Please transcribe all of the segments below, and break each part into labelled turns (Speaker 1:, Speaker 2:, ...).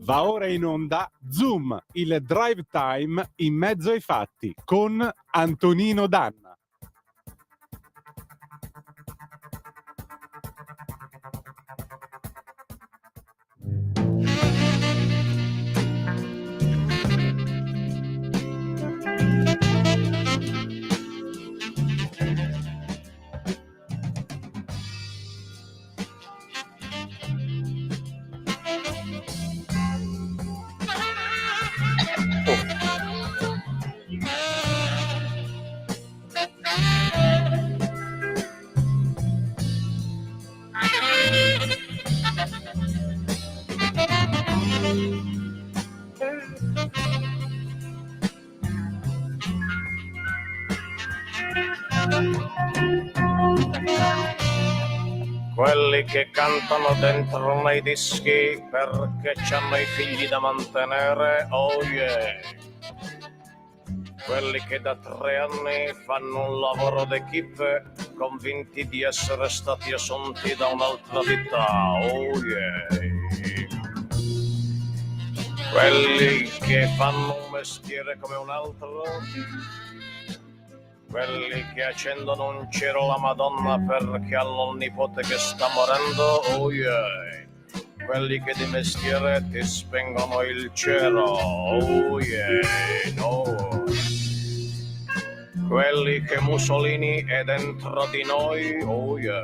Speaker 1: Va ora in onda Zoom, il drive time in mezzo ai fatti con Antonino Danna.
Speaker 2: Quelli che cantano dentro nei dischi perché c'hanno i figli da mantenere, oh yeah. Quelli che da 3 anni fanno un lavoro d'equipe convinti di essere stati assunti da un'altra vita, oh yeah. Quelli che fanno un mestiere come un altro, quelli che accendono un cero alla Madonna perché hanno un nipote che sta morendo, oh yeah. Quelli che di mestiere ti spengono il cero, oh yeah, no. Quelli che Mussolini è dentro di noi, oh yeah.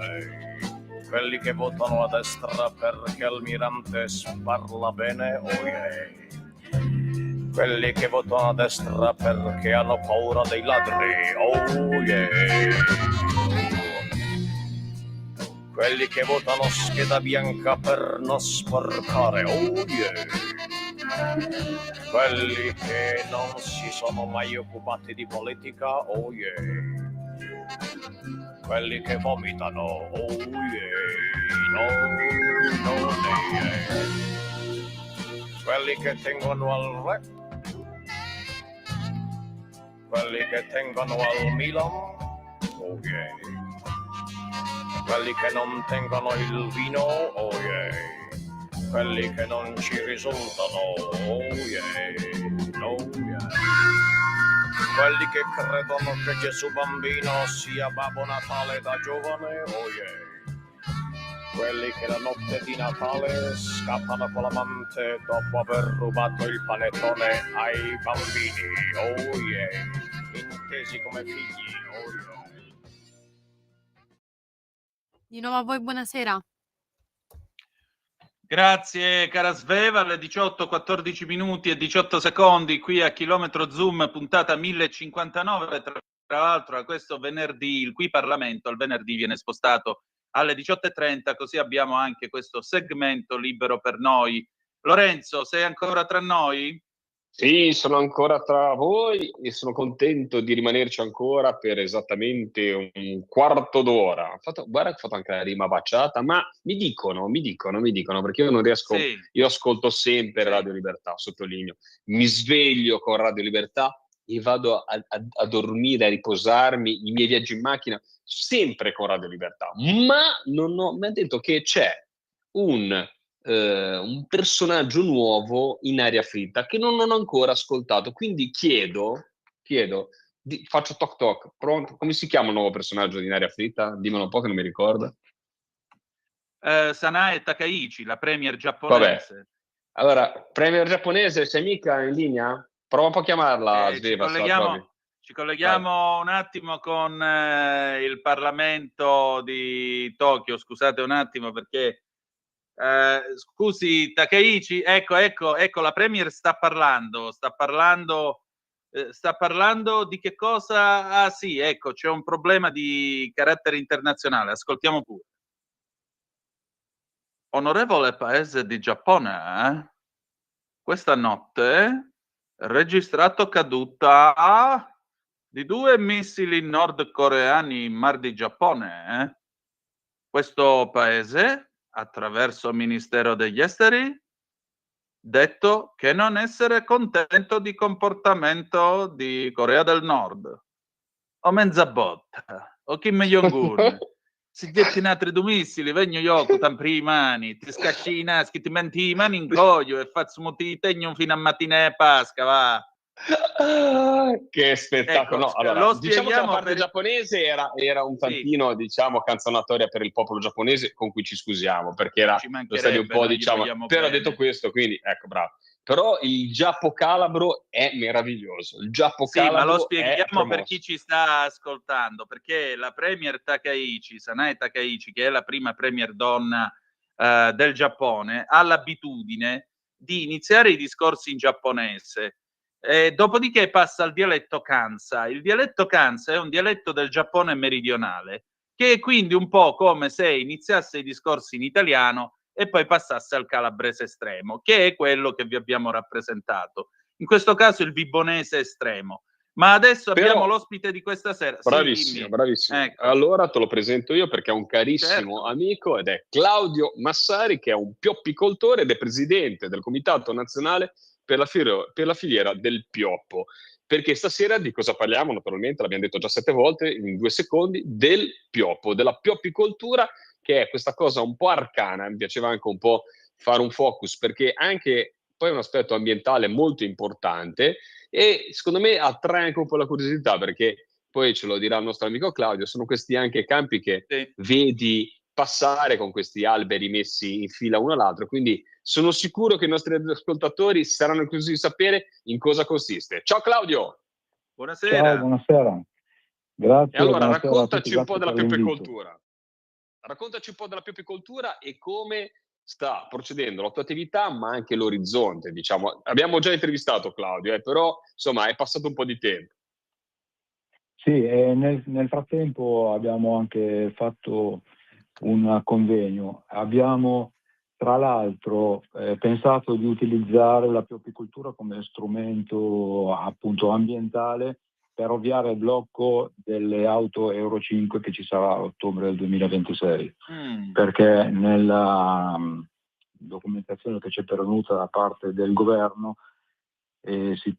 Speaker 2: Quelli che votano a destra perché Almirante parla bene, oh yeah. Quelli che votano a destra perché hanno paura dei ladri, oh yeah. Quelli che votano scheda bianca per non sporcare, oh yeah. Quelli che non si sono mai occupati di politica, oh yeah. Quelli che vomitano, oh yeah. No, yeah. Quelli che tengono al re, quelli che tengono al Milan, oh yeah. Quelli che non tengono il vino, oh yeah. Quelli che non ci risultano, oh yeah, no yeah. Quelli che credono che Gesù bambino sia Babbo Natale da giovane, oh yeah. Quelli che la notte di Natale scappano con l'amante dopo aver rubato il panettone ai bambini, oh yeah. Intesi come figli, oh yeah.
Speaker 3: Di nuovo a voi, buonasera.
Speaker 4: Grazie cara Sveva, alle 18, 14 minuti e 18 secondi qui a Chilometro Zoom, puntata 1059, tra l'altro a questo venerdì, il Qui Parlamento, il venerdì viene spostato alle 18:30, così abbiamo anche questo segmento libero per noi. Lorenzo, sei ancora tra noi?
Speaker 5: Sì, sono ancora tra voi e sono contento di rimanerci ancora per esattamente un quarto d'ora. Guarda che ho fatto anche la rima baciata, ma mi dicono, perché io non riesco,
Speaker 4: Sì.
Speaker 5: Io ascolto sempre Radio Libertà, sottolineo, mi sveglio con Radio Libertà e vado a dormire, a riposarmi, i miei viaggi in macchina, sempre con Radio Libertà, ma mi ha detto che c'è un personaggio nuovo in Aria Fritta che non ho ancora ascoltato, quindi chiedo faccio toc toc, pronto? Come si chiama il nuovo personaggio di Aria Fritta? Dimmelo un po' che non mi ricordo.
Speaker 4: Sanae Takaichi, la premier giapponese.
Speaker 5: Vabbè. Allora, premier giapponese, sei mica in linea? Prova un po' a chiamarla, Sveva.
Speaker 4: Ci colleghiamo un attimo con il Parlamento di Tokyo, scusate un attimo perché scusi Takeichi, ecco, la Premier sta parlando di che cosa? Ah sì, ecco, c'è un problema di carattere internazionale, ascoltiamo pure. Onorevole Paese di Giappone, questa notte registrato caduta di 2 missili nordcoreani in Mar di Giappone. Questo paese, attraverso il Ministero degli Esteri, detto che non essere contento di comportamento di Corea del Nord. O Menzabot, o Kim Jong-un. si gettinate due missili, vengo io con i mani, ti scasci i naschi, ti metti i mani in coglio e faccio ti tegno fino a mattina e Pasqua, va.
Speaker 5: Che spettacolo!
Speaker 4: Ecco,
Speaker 5: No, allora,
Speaker 4: lo
Speaker 5: diciamo che la
Speaker 4: spieghiamo
Speaker 5: parte
Speaker 4: per...
Speaker 5: giapponese era un
Speaker 4: Sì.
Speaker 5: tantino, diciamo, canzonatoria per il popolo giapponese, con cui ci scusiamo, perché era
Speaker 4: Ci
Speaker 5: lo stavi un
Speaker 4: mancherebbe,
Speaker 5: po',
Speaker 4: noi gli
Speaker 5: diciamo,
Speaker 4: vogliamo
Speaker 5: però
Speaker 4: bene.
Speaker 5: detto questo, quindi, ecco, bravo. Però il Giappo calabro è meraviglioso, il Giappo
Speaker 4: Sì, ma lo
Speaker 5: calabro è
Speaker 4: spieghiamo per chi
Speaker 5: promosso.
Speaker 4: ci sta ascoltando, perché la premier Takaichi, Sanae Takaichi, che è la prima premier donna del Giappone, ha l'abitudine di iniziare i discorsi in giapponese. Dopodiché passa al dialetto Kansa. Il dialetto Kansa è un dialetto del Giappone meridionale, che è quindi un po' come se iniziasse i discorsi in italiano e poi passasse al calabrese estremo, che è quello che vi abbiamo rappresentato. In questo caso il vibonese estremo. Ma adesso abbiamo
Speaker 5: Però,
Speaker 4: l'ospite di questa sera.
Speaker 5: bravissimo,
Speaker 4: Sì, dimmi.
Speaker 5: bravissimo.
Speaker 4: Ecco.
Speaker 5: Allora te lo presento io perché è un carissimo
Speaker 4: Certo.
Speaker 5: amico ed è Claudio Massari, che è un pioppicoltore ed è presidente del Comitato Nazionale per la filiera del pioppo. Perché stasera di cosa parliamo? Naturalmente, l'abbiamo detto già 7 volte, in 2 secondi, del pioppo, della pioppicoltura, che è questa cosa un po' arcana. Mi piaceva anche un po' fare un focus, perché anche poi è un aspetto ambientale molto importante e secondo me attrae anche un po' la curiosità, perché poi ce lo dirà il nostro amico Claudio, sono questi anche campi che
Speaker 4: Sì.
Speaker 5: vedi passare con questi alberi messi in fila uno all'altro, quindi sono sicuro che i nostri ascoltatori saranno curiosi di sapere in cosa consiste. Ciao Claudio!
Speaker 4: Buonasera.
Speaker 6: Ciao, buonasera. Grazie,
Speaker 5: E allora
Speaker 6: buonasera a tutti,
Speaker 5: raccontaci un po'
Speaker 6: grazie
Speaker 5: della
Speaker 6: per l'invito.
Speaker 5: pioppicoltura. Raccontaci un po' della pioppicoltura e come sta procedendo la tua attività, ma anche l'orizzonte, diciamo. Abbiamo già intervistato Claudio, però insomma è passato un po' di tempo.
Speaker 6: Sì, nel frattempo abbiamo anche fatto un convegno. Abbiamo tra l'altro pensato di utilizzare la pioppicoltura come strumento appunto ambientale per ovviare il blocco delle auto Euro 5 che ci sarà a ottobre del 2026. Perché nella documentazione che ci è pervenuta da parte del governo si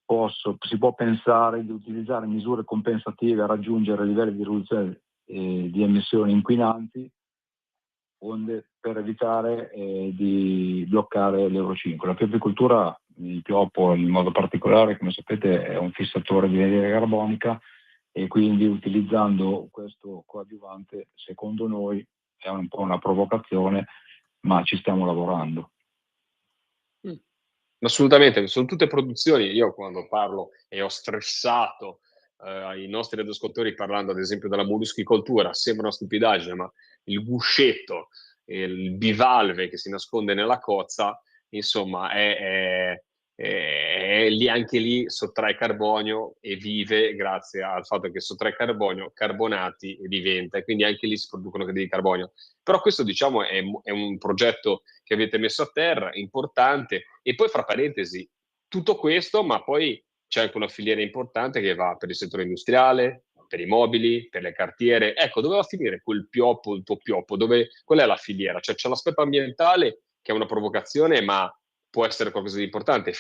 Speaker 6: può pensare di utilizzare misure compensative a raggiungere livelli di riduzione di emissioni inquinanti onde per evitare di bloccare l'Euro 5. La pioppicoltura, il pioppo in modo particolare, come sapete, è un fissatore di anidride carbonica e quindi utilizzando questo coadiuvante, secondo noi, è un po' una provocazione, ma ci stiamo lavorando.
Speaker 5: Assolutamente, sono tutte produzioni. Io quando parlo e ho stressato ai nostri ascoltatori parlando ad esempio della molluschicoltura, sembra una stupidaggine, ma il guscetto, il bivalve che si nasconde nella cozza, insomma, è lì, anche lì sottrae carbonio e vive grazie al fatto che sottrae carbonio, carbonati e diventa, e quindi anche lì si producono crediti di carbonio. Però questo, diciamo, è un progetto che avete messo a terra, importante, e poi fra parentesi, tutto questo, ma poi c'è anche una filiera importante che va per il settore industriale, per i mobili, per le cartiere. Ecco, dove va a finire quel pioppo, il tuo pioppo? Qual è la filiera? Cioè, c'è l'aspetto ambientale che è una provocazione, ma può essere qualcosa di importante.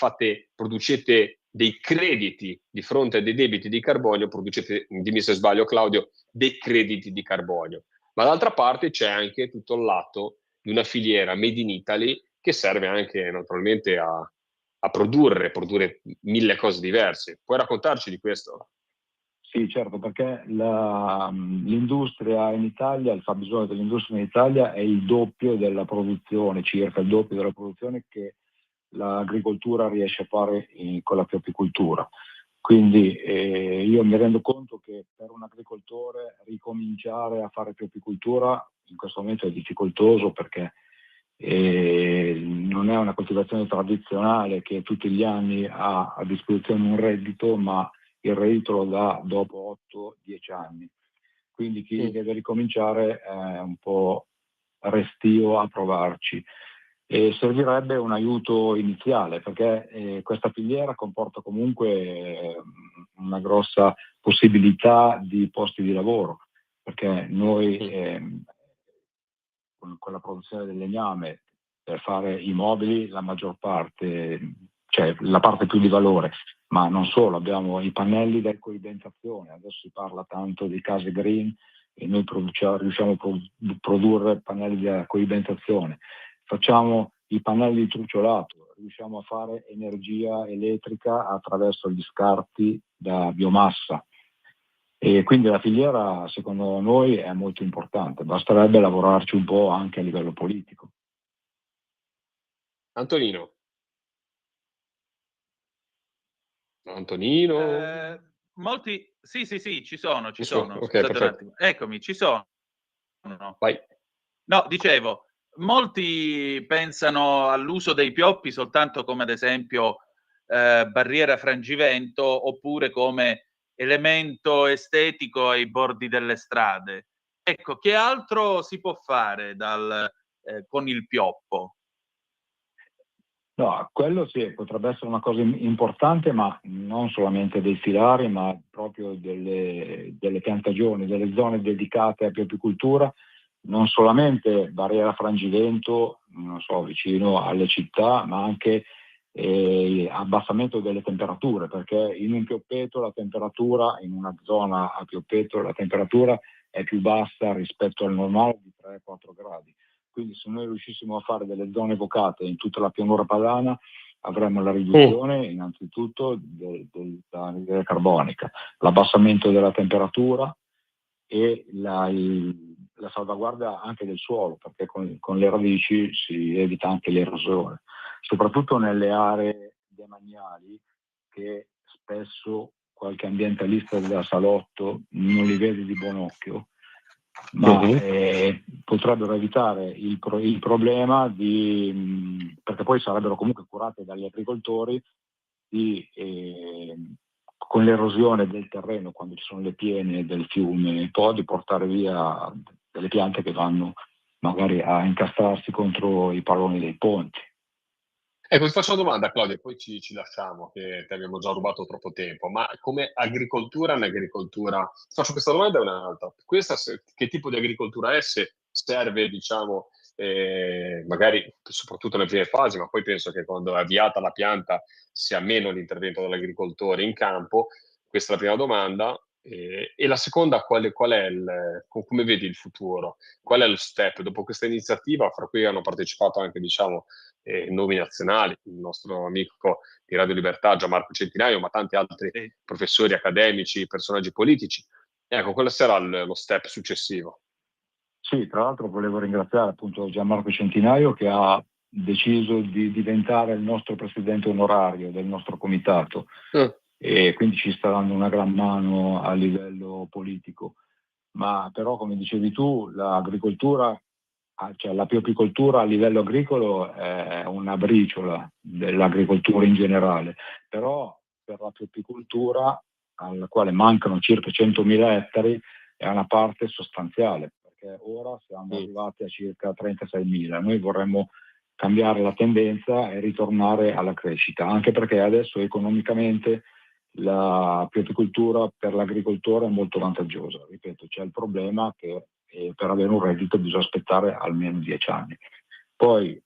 Speaker 5: Producete dei crediti di fronte a dei debiti di carbonio, producete, dimmi se sbaglio Claudio, dei crediti di carbonio. Ma d'altra parte c'è anche tutto il lato di una filiera made in Italy che serve anche naturalmente a produrre 1000 cose diverse. Puoi raccontarci di questo?
Speaker 6: Sì, certo, perché l'industria in Italia, il fabbisogno dell'industria in Italia è il doppio della produzione, circa il doppio della produzione che l'agricoltura riesce a fare con la pioppicoltura. Quindi io mi rendo conto che per un agricoltore ricominciare a fare pioppicoltura in questo momento è difficoltoso perché non è una coltivazione tradizionale che tutti gli anni ha a disposizione un reddito, ma il reddito lo dà dopo 8-10 anni. Quindi chi deve ricominciare è un po' restio a provarci. Servirebbe un aiuto iniziale perché questa filiera comporta comunque una grossa possibilità di posti di lavoro, perché noi con la produzione del legname per fare i mobili la maggior parte, cioè la parte più di valore, ma non solo, abbiamo i pannelli da ecoidentazione, adesso si parla tanto di case green e noi riusciamo a produrre pannelli da coibentazione, facciamo i pannelli di truciolato, riusciamo a fare energia elettrica attraverso gli scarti da biomassa. E quindi la filiera, secondo noi, è molto importante, basterebbe lavorarci un po' anche a livello politico.
Speaker 5: Antonino?
Speaker 4: Molti, sì, ci sono.
Speaker 5: Ok,
Speaker 4: Scusate un
Speaker 5: perfetto.
Speaker 4: attimo. Eccomi, ci sono.
Speaker 5: Vai.
Speaker 4: No, dicevo, molti pensano all'uso dei pioppi soltanto come, ad esempio, barriera frangivento, oppure come elemento estetico ai bordi delle strade. Ecco, che altro si può fare con il pioppo?
Speaker 6: No, quello sì, potrebbe essere una cosa importante, ma non solamente dei filari, ma proprio delle piantagioni, delle zone dedicate a piopicoltura, non solamente barriera frangivento, non so, vicino alle città, ma anche abbassamento delle temperature, perché in un pioppeto la temperatura, in una zona a pioppeto, la temperatura è più bassa rispetto al normale di 3-4 gradi. Quindi se noi riuscissimo a fare delle zone vocate in tutta la pianura padana, avremmo la riduzione innanzitutto dell'anidride carbonica, l'abbassamento della temperatura e la salvaguardia anche del suolo, perché con le radici si evita anche l'erosione, soprattutto nelle aree demaniali che spesso qualche ambientalista da salotto non li vede di buon occhio, ma potrebbero evitare il problema perché poi sarebbero comunque curate dagli agricoltori con l'erosione del terreno quando ci sono le piene del fiume, poi di portare via delle piante che vanno magari a incastrarsi contro i palloni dei ponti.
Speaker 5: Ecco, ti faccio una domanda, Claudia, poi ci lasciamo, che ti abbiamo già rubato troppo tempo, ma come agricoltura, ti faccio questa domanda e un'altra. Questa, che tipo di agricoltura è? Se serve, diciamo, magari soprattutto nelle prime fasi, ma poi penso che quando è avviata la pianta sia meno l'intervento dell'agricoltore in campo. Questa è la prima domanda. E la seconda, qual è come vedi il futuro? Qual è lo step dopo questa iniziativa, fra cui hanno partecipato anche, diciamo, nomi nazionali, il nostro amico di Radio Libertà, Gianmarco Centinaio, ma tanti altri professori accademici, personaggi politici. Ecco, quello sarà lo step successivo.
Speaker 6: Sì, tra l'altro volevo ringraziare appunto Gianmarco Centinaio, che ha deciso di diventare il nostro presidente onorario del nostro comitato e quindi ci sta dando una gran mano a livello politico. Ma però, come dicevi tu, l'agricoltura, cioè la piopicoltura a livello agricolo è una briciola dell'agricoltura in generale, però per la piopicoltura, alla quale mancano circa 100.000 ettari, è una parte sostanziale, perché ora siamo arrivati a circa 36.000. Noi vorremmo cambiare la tendenza e ritornare alla crescita, anche perché adesso economicamente la piopicoltura per l'agricoltore è molto vantaggiosa. Ripeto, c'è il problema che per avere un reddito bisogna aspettare almeno 10 anni. Poi,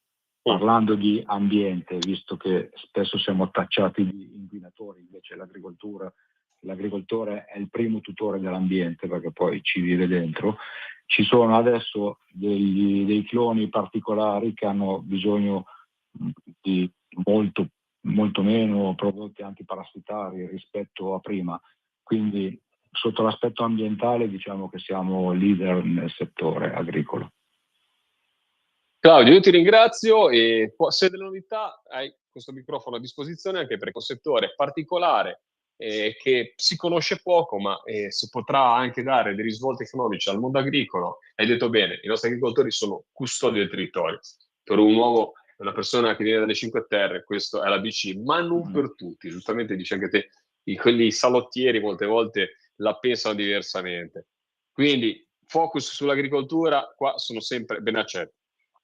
Speaker 6: parlando di ambiente, visto che spesso siamo tacciati di inquinatori, invece l'agricoltore è il primo tutore dell'ambiente, perché poi ci vive dentro. Ci sono adesso dei cloni particolari che hanno bisogno di molto meno prodotti antiparassitari rispetto a prima, quindi sotto l'aspetto ambientale diciamo che siamo leader nel settore agricolo.
Speaker 5: Claudio, io ti ringrazio e se hai delle novità hai questo microfono a disposizione, anche perché è un settore particolare che si conosce poco, ma si potrà anche dare dei risvolti economici al mondo agricolo. Hai detto bene, i nostri agricoltori sono custodi del territorio. Per un uomo, una persona che viene dalle Cinque Terre, questo è l'ABC, ma non per tutti. Giustamente dici anche te, quelli salottieri molte volte la pensano diversamente. Quindi focus sull'agricoltura, qua sono sempre ben accetti.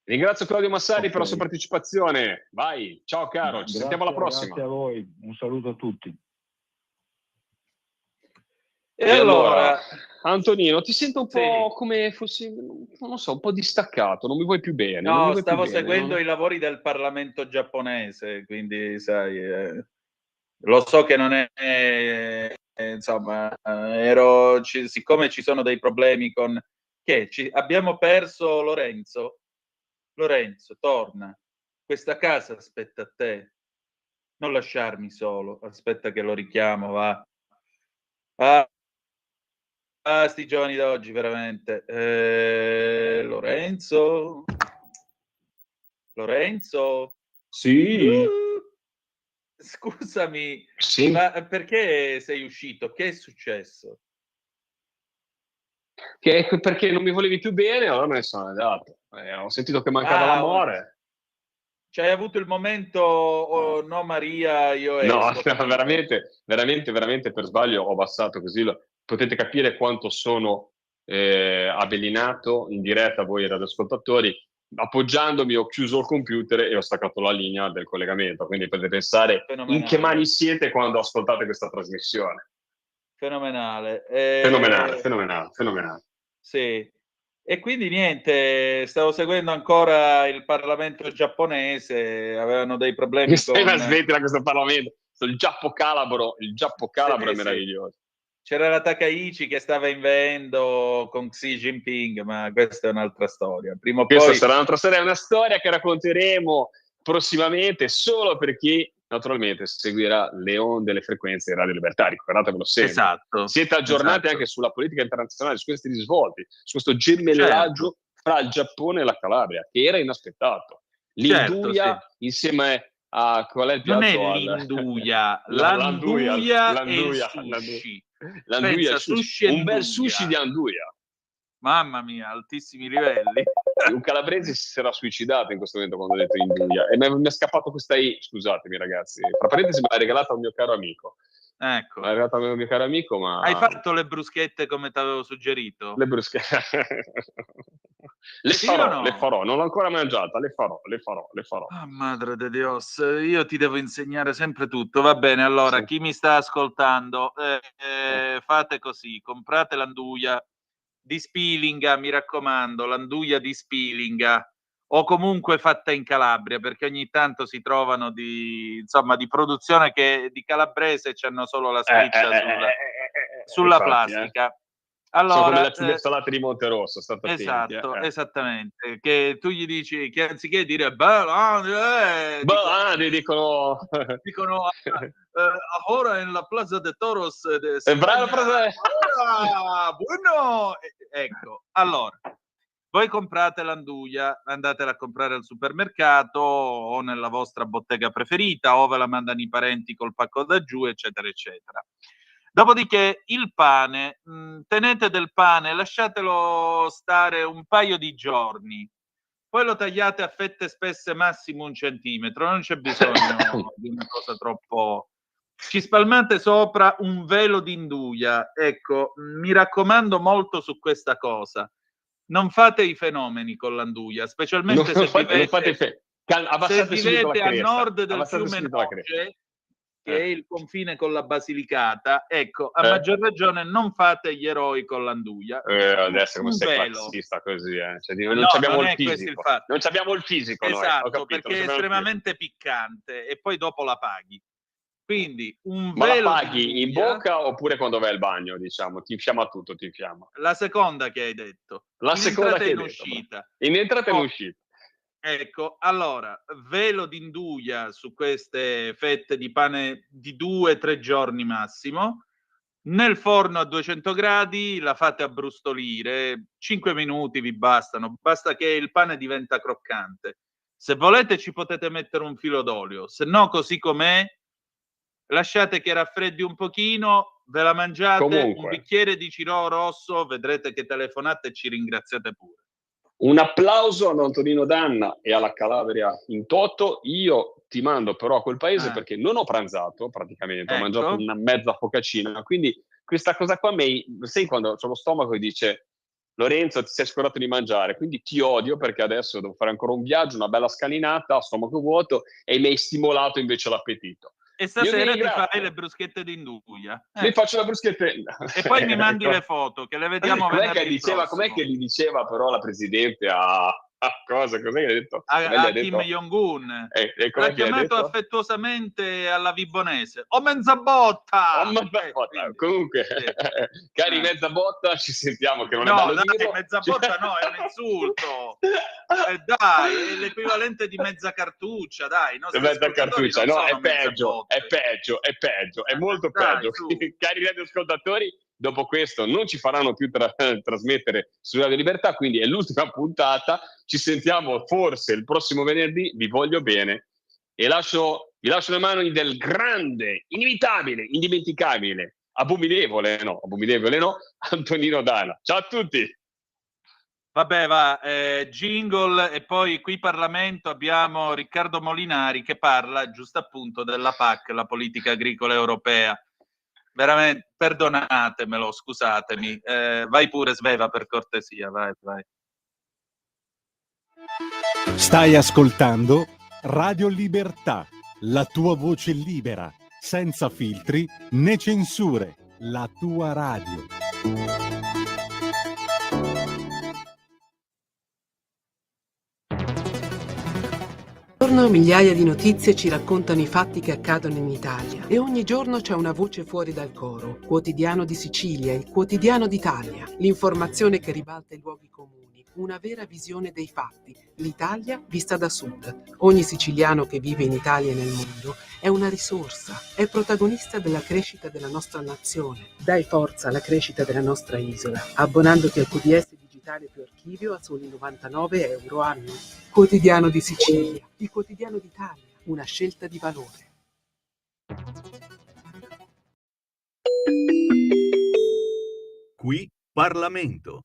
Speaker 5: Ringrazio Claudio Massari per la sua partecipazione. Vai, ciao caro, ci sentiamo alla prossima.
Speaker 6: Grazie a voi, un saluto a tutti.
Speaker 5: E allora, Antonino, ti sento un po' come fossi, non so, un po' distaccato, non mi vuoi più bene.
Speaker 4: No, stavo seguendo i lavori del Parlamento giapponese, quindi sai, lo so che non è insomma, siccome ci sono dei problemi con... abbiamo perso Lorenzo? Lorenzo, torna. Questa casa aspetta a te. Non lasciarmi solo. Aspetta che lo richiamo, va. Sti giovani d'oggi, veramente. Lorenzo? Lorenzo?
Speaker 5: Sì.
Speaker 4: Scusami,
Speaker 5: Sì.
Speaker 4: ma perché sei uscito? Che è successo?
Speaker 5: Perché non mi volevi più bene, allora me ne sono andato. Ho sentito che mancava l'amore.
Speaker 4: Cioè, hai avuto il momento, no Maria, io
Speaker 5: No,
Speaker 4: esco.
Speaker 5: no, veramente per sbaglio ho abbassato così. Potete capire quanto sono avvelinato in diretta voi radioascoltatori. Appoggiandomi ho chiuso il computer e ho staccato la linea del collegamento, quindi potete pensare in che mani siete quando ascoltate questa trasmissione.
Speaker 4: Fenomenale.
Speaker 5: Fenomenale.
Speaker 4: Sì. E quindi niente, stavo seguendo ancora il Parlamento giapponese, avevano dei problemi con...
Speaker 5: Ma smettila questo Parlamento, il Giappo Calabro è meraviglioso.
Speaker 4: C'era la Takaichi che stava inveendo con Xi Jinping, ma questa è un'altra storia. Prima o
Speaker 5: Questa
Speaker 4: poi...
Speaker 5: sarà un'altra storia, è una storia che racconteremo prossimamente, solo per chi naturalmente seguirà le onde, le frequenze di Radio Libertà, ricordatevelo sempre.
Speaker 4: Esatto.
Speaker 5: Siete aggiornati anche sulla politica internazionale, su questi risvolti, su questo gemellaggio fra il Giappone e la Calabria, che era inaspettato. L'Induia insieme a qual è il piatto?
Speaker 4: Non è l'Induia, l'Anduia e il sushi.
Speaker 5: L'Anduia, sushi. Un bel sushi di Anduia.
Speaker 4: Mamma mia, altissimi livelli.
Speaker 5: Un calabrese si sarà suicidato in questo momento quando ho detto Induia. E mi è scappato questa I, scusatemi ragazzi. Tra parentesi me l'ha regalata un mio caro amico.
Speaker 4: Ecco.
Speaker 5: Me l'ha regalata un mio caro amico, ma...
Speaker 4: Hai fatto le bruschette come ti avevo suggerito?
Speaker 5: Le bruschette... le farò, non l'ho ancora mangiata, le farò.
Speaker 4: Ah, madre de Dios, io ti devo insegnare sempre tutto. Va bene, allora, chi mi sta ascoltando, fate così, comprate l'anduia di Spilinga, mi raccomando, l'anduia di Spilinga, o comunque fatta in Calabria, perché ogni tanto si trovano di produzione che di calabrese c'hanno solo la scritta sulla plastica. Allora,
Speaker 5: sono come la ciubezzolata di Monterosso, state attenti.
Speaker 4: Esatto, esattamente. Che tu gli dici che anziché dire
Speaker 5: dicono
Speaker 4: ora nella Plaza de Toros bueno. Ecco, allora voi comprate l'anduia, andatela a comprare al supermercato o nella vostra bottega preferita, o ve la mandano i parenti col pacco da giù, eccetera eccetera. Dopodiché il pane, tenete del pane, lasciatelo stare un paio di giorni, poi lo tagliate a fette spesse massimo 1 centimetro, non c'è bisogno di una cosa troppo... Ci spalmate sopra un velo di induia. Ecco, mi raccomando molto su questa cosa. Non fate i fenomeni con l'anduia, specialmente se vivete a nord del fiume Noce, che è il confine con la Basilicata. Ecco, a maggior ragione non fate gli eroi con l'anduia.
Speaker 5: Adesso come sei classista così, cioè, non abbiamo il fisico. Non abbiamo il fisico,
Speaker 4: esatto,
Speaker 5: noi.
Speaker 4: Perché è estremamente piccante e poi dopo la paghi. Quindi
Speaker 5: Ma la paghi in bocca oppure quando vai al bagno, diciamo? Ti infiamma tutto,
Speaker 4: La seconda che hai detto.
Speaker 5: La seconda che hai
Speaker 4: in
Speaker 5: detto.
Speaker 4: Uscita.
Speaker 5: In entrata e in uscita.
Speaker 4: Ecco, allora, velo di induia su queste fette di pane di 2-3 giorni massimo. Nel forno a 200 gradi la fate abbrustolire, 5 minuti vi bastano, basta che il pane diventa croccante. Se volete ci potete mettere un filo d'olio, se no così com'è lasciate che raffreddi un pochino, ve la mangiate. Comunque, un bicchiere di Cirò rosso, vedrete che telefonate e ci ringraziate pure.
Speaker 5: Un applauso ad Antonino Danna e alla Calabria in toto. Io ti mando però a quel paese perché non ho pranzato praticamente, ho mangiato una mezza focaccina, quindi questa cosa qua sai quando c'ho lo stomaco e dice Lorenzo ti sei scordato di mangiare, quindi ti odio perché adesso devo fare ancora un viaggio, una bella scalinata, stomaco vuoto, e mi hai stimolato invece l'appetito.
Speaker 4: E stasera ti fai le bruschette di induia.
Speaker 5: Mi faccio la bruschetta.
Speaker 4: E poi mi mandi le foto, che le vediamo venerdì prossimo.
Speaker 5: Com'è che gli diceva però la Presidente a Cosa? Cos'è che hai detto?
Speaker 4: A Kim Jong-un.
Speaker 5: L'ha
Speaker 4: chiamato affettuosamente alla Vibonese. O mezza botta!
Speaker 5: Comunque, cari mezza botta, ci sentiamo che non è bello dirlo.
Speaker 4: Mezza botta no, è un insulto. Dai, è l'equivalente di mezza cartuccia, dai.
Speaker 5: Mezza cartuccia, no, è peggio, è molto peggio. Cari radioascoltatori, dopo questo non ci faranno più trasmettere su Radio Libertà, quindi è l'ultima puntata. Ci sentiamo forse il prossimo venerdì, vi voglio bene e vi lascio le mani del grande, inevitabile, indimenticabile, abominevole no, Antonino Dana. Ciao a tutti!
Speaker 4: Vabbè, va, jingle, e poi qui Parlamento abbiamo Riccardo Molinari che parla giusto appunto della PAC, la politica agricola europea. Veramente, perdonatemelo, scusatemi. Vai pure Sveva, per cortesia, vai.
Speaker 1: Stai ascoltando Radio Libertà, la tua voce libera, senza filtri né censure, la tua radio.
Speaker 7: Ogni giorno migliaia di notizie ci raccontano i fatti che accadono in Italia e ogni giorno c'è una voce fuori dal coro. Quotidiano di Sicilia, il quotidiano d'Italia, l'informazione che ribalta i luoghi comuni, una vera visione dei fatti, l'Italia vista da sud. Ogni siciliano che vive in Italia e nel mondo è una risorsa, è protagonista della crescita della nostra nazione. Dai forza alla crescita della nostra isola, abbonandoti al QDS digitale più archivio a soli 99 euro anno. Quotidiano di Sicilia, il quotidiano d'Italia, una scelta di valore.
Speaker 8: Qui Parlamento.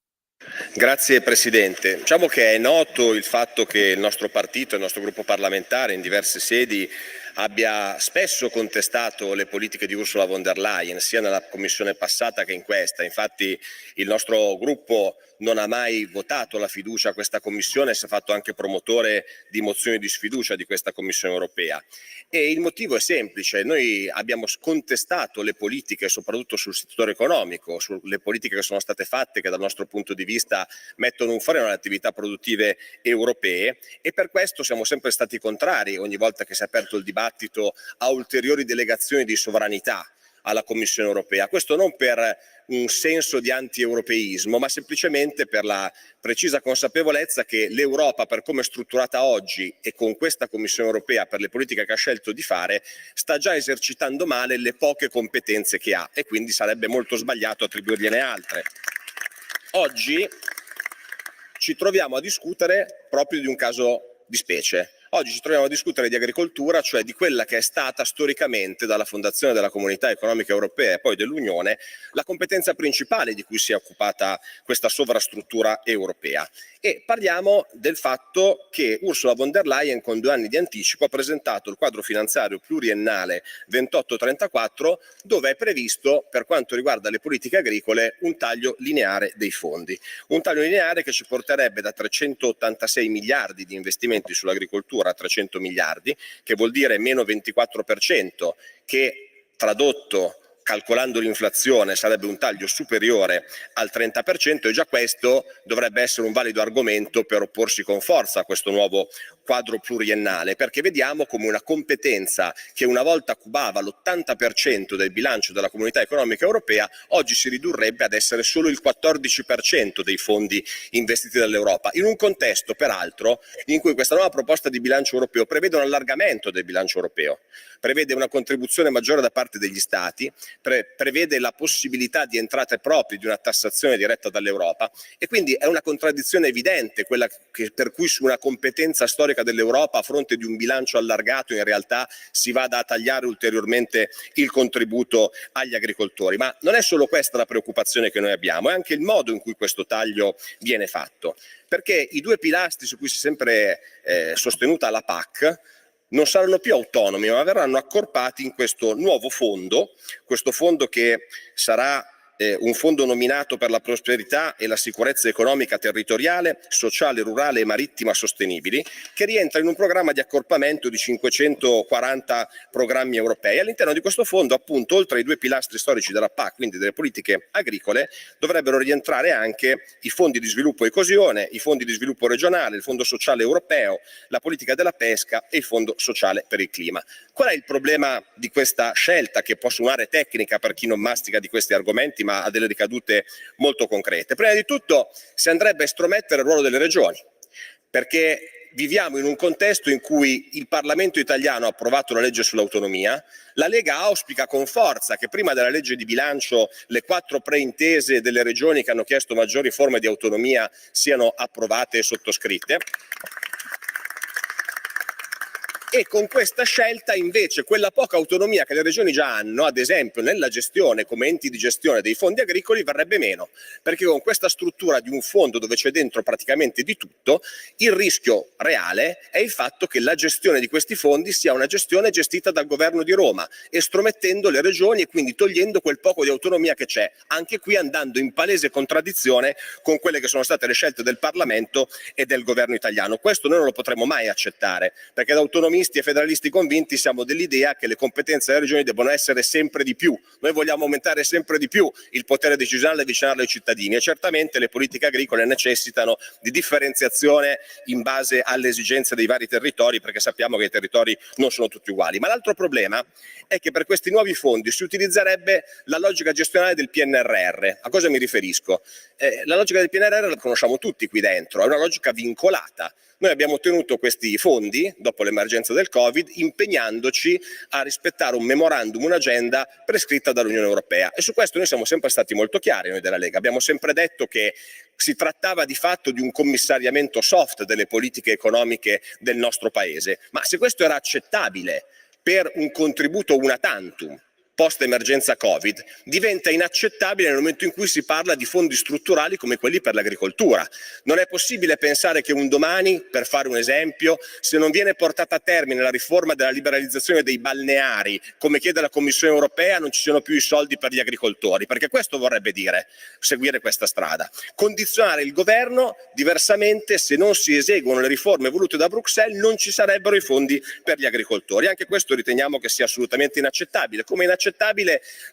Speaker 9: Grazie Presidente. Diciamo che è noto il fatto che il nostro partito, il nostro gruppo parlamentare in diverse sedi abbia spesso contestato le politiche di Ursula von der Leyen, sia nella commissione passata che in questa. Infatti il nostro gruppo non ha mai votato la fiducia a questa commissione, si è fatto anche promotore di mozioni di sfiducia di questa Commissione europea. E il motivo è semplice: noi abbiamo contestato le politiche, soprattutto sul settore economico, sulle politiche che sono state fatte, che dal nostro punto di vista mettono un freno alle attività produttive europee, e per questo siamo sempre stati contrari ogni volta che si è aperto il dibattito a ulteriori delegazioni di sovranità alla Commissione europea. Questo non per un senso di anti-europeismo, ma semplicemente per la precisa consapevolezza che l'Europa, per come è strutturata oggi e con questa Commissione europea, per le politiche che ha scelto di fare, sta già esercitando male le poche competenze che ha, e quindi sarebbe molto sbagliato attribuirgliene altre. Oggi ci troviamo a discutere proprio di un caso di specie. Oggi ci troviamo a discutere di agricoltura, cioè di quella che è stata storicamente, dalla fondazione della Comunità Economica Europea e poi dell'Unione, la competenza principale di cui si è occupata questa sovrastruttura europea. E parliamo del fatto che Ursula von der Leyen, con 2 anni di anticipo, ha presentato il quadro finanziario pluriennale 28-34, dove è previsto, per quanto riguarda le politiche agricole, un taglio lineare dei fondi. Un taglio lineare che ci porterebbe da 386 miliardi di investimenti sull'agricoltura a 300 miliardi, che vuol dire meno 24%, che tradotto calcolando l'inflazione sarebbe un taglio superiore al 30%, e già questo dovrebbe essere un valido argomento per opporsi con forza a questo nuovo quadro pluriennale, perché vediamo come una competenza che una volta cubava l'80% del bilancio della Comunità Economica Europea oggi si ridurrebbe ad essere solo il 14% dei fondi investiti dall'Europa, in un contesto peraltro in cui questa nuova proposta di bilancio europeo prevede un allargamento del bilancio europeo, prevede una contribuzione maggiore da parte degli Stati, prevede la possibilità di entrate proprie, di una tassazione diretta dall'Europa, e quindi è una contraddizione evidente quella per cui su una competenza storica dell'Europa, a fronte di un bilancio allargato, in realtà si vada a tagliare ulteriormente il contributo agli agricoltori. Ma non è solo questa la preoccupazione che noi abbiamo, è anche il modo in cui questo taglio viene fatto, perché i 2 pilastri su cui si è sempre sostenuta la PAC non saranno più autonomi, ma verranno accorpati in questo nuovo fondo, questo fondo che sarà un fondo nominato per la prosperità e la sicurezza economica territoriale, sociale, rurale e marittima sostenibili, che rientra in un programma di accorpamento di 540 programmi europei. All'interno di questo fondo, appunto, oltre ai 2 pilastri storici della PAC, quindi delle politiche agricole, dovrebbero rientrare anche i fondi di sviluppo e coesione, i fondi di sviluppo regionale, il fondo sociale europeo, la politica della pesca e il fondo sociale per il clima. Qual è il problema di questa scelta, che può suonare tecnica per chi non mastica di questi argomenti, ma ha delle ricadute molto concrete? Prima di tutto si andrebbe a estromettere il ruolo delle regioni, perché viviamo in un contesto in cui il Parlamento italiano ha approvato la legge sull'autonomia. La Lega auspica con forza che prima della legge di bilancio le 4 preintese delle regioni che hanno chiesto maggiori forme di autonomia siano approvate e sottoscritte. E con questa scelta invece quella poca autonomia che le regioni già hanno, ad esempio nella gestione come enti di gestione dei fondi agricoli, verrebbe meno, perché con questa struttura di un fondo dove c'è dentro praticamente di tutto, il rischio reale è il fatto che la gestione di questi fondi sia una gestione gestita dal governo di Roma, estromettendo le regioni e quindi togliendo quel poco di autonomia che c'è, anche qui andando in palese contraddizione con quelle che sono state le scelte del Parlamento e del governo italiano. Questo noi non lo potremo mai accettare, perché da autonomia e federalisti convinti siamo dell'idea che le competenze delle regioni debbano essere sempre di più. Noi vogliamo aumentare sempre di più il potere decisionale e avvicinarlo ai cittadini, e certamente le politiche agricole necessitano di differenziazione in base alle esigenze dei vari territori, perché sappiamo che i territori non sono tutti uguali. Ma l'altro problema è che per questi nuovi fondi si utilizzerebbe la logica gestionale del PNRR. A cosa mi riferisco? La logica del PNRR la conosciamo tutti qui dentro, è una logica vincolata. Noi abbiamo ottenuto questi fondi dopo l'emergenza del Covid, impegnandoci a rispettare un memorandum, un'agenda prescritta dall'Unione Europea, e su questo noi siamo sempre stati molto chiari, noi della Lega. Abbiamo sempre detto che si trattava di fatto di un commissariamento soft delle politiche economiche del nostro Paese, ma se questo era accettabile per un contributo una tantum post emergenza Covid, diventa inaccettabile nel momento in cui si parla di fondi strutturali come quelli per l'agricoltura. Non è possibile pensare che un domani, per fare un esempio, se non viene portata a termine la riforma della liberalizzazione dei balneari, come chiede la Commissione europea, non ci siano più i soldi per gli agricoltori, perché questo vorrebbe dire seguire questa strada. Condizionare il governo, diversamente se non si eseguono le riforme volute da Bruxelles non ci sarebbero i fondi per gli agricoltori. Anche questo riteniamo che sia assolutamente inaccettabile, come inaccettabile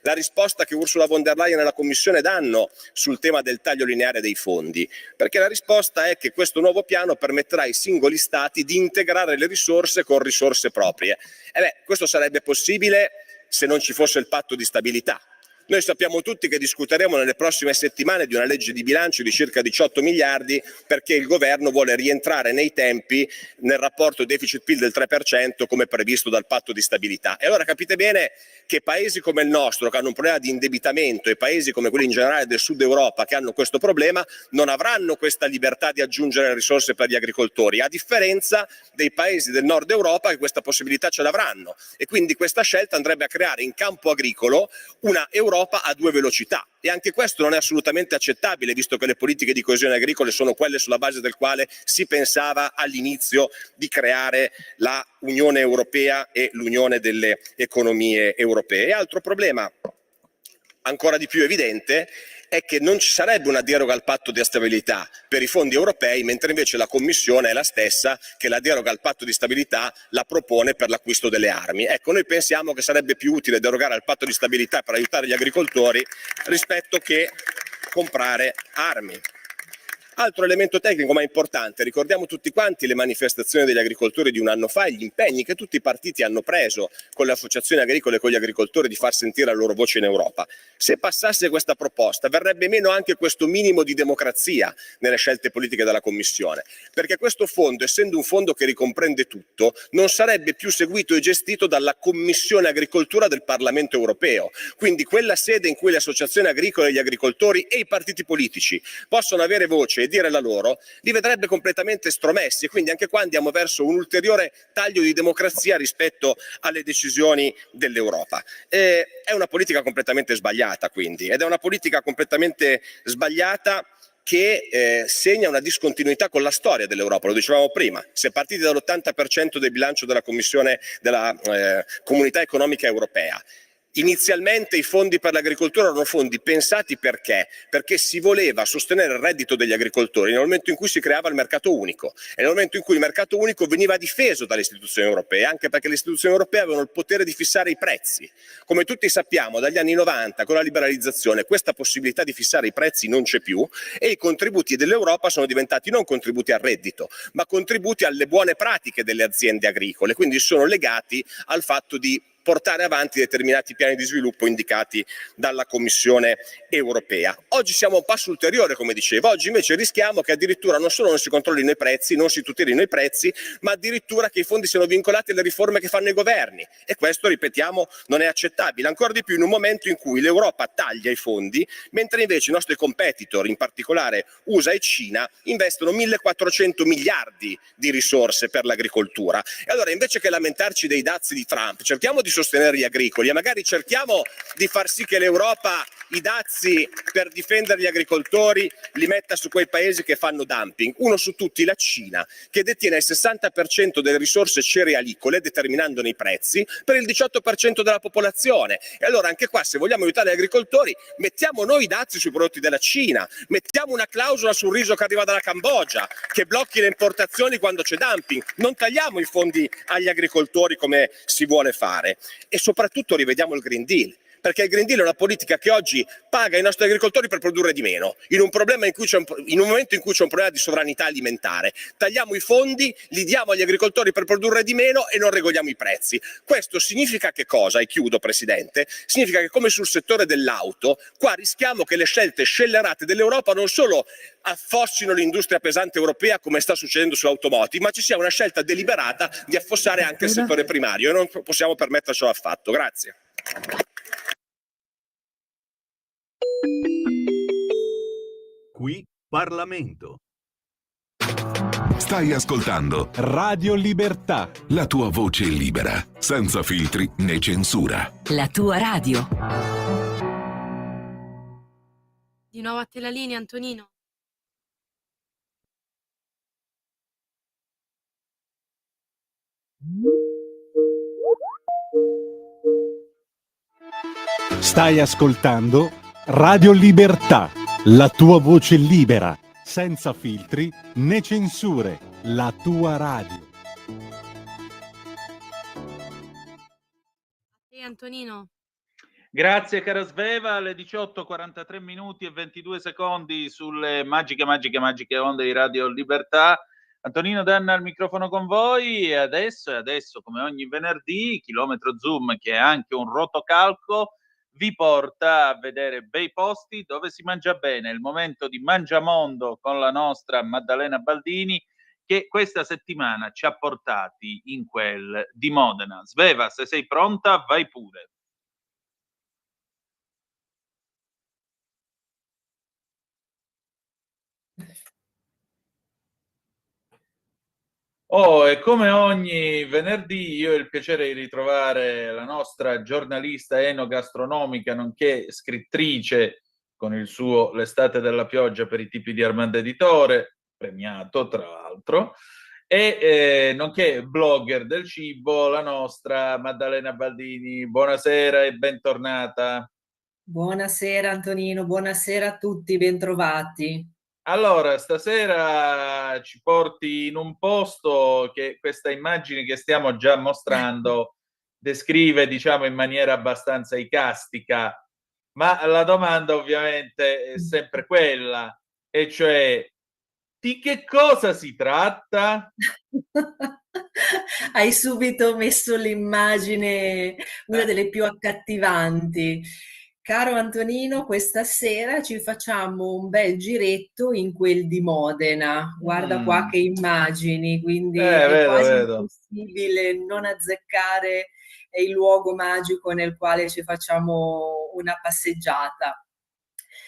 Speaker 9: la risposta che Ursula von der Leyen e la Commissione danno sul tema del taglio lineare dei fondi, perché la risposta è che questo nuovo piano permetterà ai singoli stati di integrare le risorse con risorse proprie. Questo sarebbe possibile se non ci fosse il patto di stabilità. Noi sappiamo tutti che discuteremo nelle prossime settimane di una legge di bilancio di circa 18 miliardi perché il governo vuole rientrare nei tempi nel rapporto deficit-PIL del 3% come previsto dal patto di stabilità. E allora capite bene che paesi come il nostro, che hanno un problema di indebitamento, e paesi come quelli in generale del sud Europa che hanno questo problema, non avranno questa libertà di aggiungere risorse per gli agricoltori, a differenza dei paesi del nord Europa che questa possibilità ce l'avranno. E quindi questa scelta andrebbe a creare in campo agricolo una Europa a 2 velocità, e anche questo non è assolutamente accettabile, visto che le politiche di coesione agricole sono quelle sulla base del quale si pensava all'inizio di creare la Unione Europea e l'Unione delle economie europee. Altro problema ancora di più evidente è che non ci sarebbe una deroga al patto di stabilità per i fondi europei, mentre invece la Commissione è la stessa che la deroga al patto di stabilità la propone per l'acquisto delle armi. Ecco, noi pensiamo che sarebbe più utile derogare al patto di stabilità per aiutare gli agricoltori rispetto che comprare armi. Altro elemento tecnico ma importante, ricordiamo tutti quanti le manifestazioni degli agricoltori di un anno fa e gli impegni che tutti i partiti hanno preso con le associazioni agricole e con gli agricoltori di far sentire la loro voce in Europa. Se passasse questa proposta verrebbe meno anche questo minimo di democrazia nelle scelte politiche della Commissione, perché questo fondo, essendo un fondo che ricomprende tutto, non sarebbe più seguito e gestito dalla Commissione Agricoltura del Parlamento Europeo. Quindi quella sede in cui le associazioni agricole, gli agricoltori e i partiti politici possono avere voce e dire la loro, li vedrebbe completamente estromessi, e quindi anche qua andiamo verso un ulteriore taglio di democrazia rispetto alle decisioni dell'Europa. È una politica completamente sbagliata, quindi, ed è una politica completamente sbagliata che segna una discontinuità con la storia dell'Europa, lo dicevamo prima. Si è partiti dall'80% del bilancio della Commissione della Comunità Economica Europea. Inizialmente i fondi per l'agricoltura erano fondi pensati perché? Perché si voleva sostenere il reddito degli agricoltori nel momento in cui si creava il mercato unico e nel momento in cui il mercato unico veniva difeso dalle istituzioni europee, anche perché le istituzioni europee avevano il potere di fissare i prezzi. Come tutti sappiamo, dagli anni 90 con la liberalizzazione questa possibilità di fissare i prezzi non c'è più e i contributi dell'Europa sono diventati non contributi al reddito, ma contributi alle buone pratiche delle aziende agricole, quindi sono legati al fatto di portare avanti determinati piani di sviluppo indicati dalla Commissione europea. Oggi siamo a un passo ulteriore, come dicevo, oggi invece rischiamo che addirittura non solo non si controllino i prezzi, non si tutelino i prezzi, ma addirittura che i fondi siano vincolati alle riforme che fanno i governi e questo, ripetiamo, non è accettabile, ancora di più in un momento in cui l'Europa taglia i fondi, mentre invece i nostri competitor, in particolare USA e Cina, investono 1.400 miliardi di risorse per l'agricoltura. E allora invece che lamentarci dei dazi di Trump, cerchiamo di sostenere gli agricoli e magari cerchiamo di far sì che l'Europa i dazi per difendere gli agricoltori li metta su quei paesi che fanno dumping. Uno su tutti, la Cina, che detiene il 60% delle risorse cerealicole, determinandone i prezzi, per il 18% della popolazione. E allora anche qua, se vogliamo aiutare gli agricoltori, mettiamo noi i dazi sui prodotti della Cina, mettiamo una clausola sul riso che arriva dalla Cambogia, che blocchi le importazioni quando c'è dumping, non tagliamo i fondi agli agricoltori come si vuole fare. E soprattutto rivediamo il Green Deal, perché il Green Deal è una politica che oggi paga i nostri agricoltori per produrre di meno, in un momento in cui c'è un problema di sovranità alimentare. Tagliamo i fondi, li diamo agli agricoltori per produrre di meno e non regoliamo i prezzi. Questo significa che cosa? E chiudo, Presidente. Significa che come sul settore dell'auto, qua rischiamo che le scelte scellerate dell'Europa non solo affossino l'industria pesante europea come sta succedendo sull'automotive, ma ci sia una scelta deliberata di affossare anche il settore primario e non possiamo permettercelo affatto. Grazie.
Speaker 8: Qui Parlamento.
Speaker 10: Stai ascoltando
Speaker 1: Radio Libertà.
Speaker 10: la tua voce libera, senza filtri né censura.
Speaker 11: La tua radio.
Speaker 3: Di nuovo a te la linea, Antonino.
Speaker 1: Stai ascoltando Radio Libertà, la tua voce libera, senza filtri né censure, la tua radio.
Speaker 3: A te, Antonino.
Speaker 4: Grazie cara Sveva, alle 18:43 minuti e 22 secondi sulle magiche onde di Radio Libertà. Antonino Danna al microfono con voi e adesso come ogni venerdì, Chilometro Zoom, che è anche un rotocalco, vi porta a vedere bei posti dove si mangia bene. Il momento di Mangiamondo con la nostra Maddalena Baldini, che questa settimana ci ha portati in quel di Modena. Sveva, se sei pronta, vai pure. Oh, e come ogni venerdì io ho il piacere di ritrovare la nostra giornalista enogastronomica, nonché scrittrice con il suo L'estate della pioggia per i tipi di Armando Editore, premiato tra l'altro, e nonché blogger del cibo, la nostra Maddalena Baldini. Buonasera e bentornata.
Speaker 12: Buonasera Antonino, buonasera a tutti, bentrovati.
Speaker 4: Allora, stasera ci porti in un posto che questa immagine che stiamo già mostrando descrive, diciamo, in maniera abbastanza icastica, ma la domanda ovviamente è sempre quella, e cioè, di che cosa si tratta?
Speaker 12: Hai subito messo l'immagine, una delle più accattivanti. Caro Antonino, questa sera ci facciamo un bel giretto in quel di Modena. Guarda qua che immagini, quindi è quasi impossibile non azzeccare il luogo magico nel quale ci facciamo una passeggiata.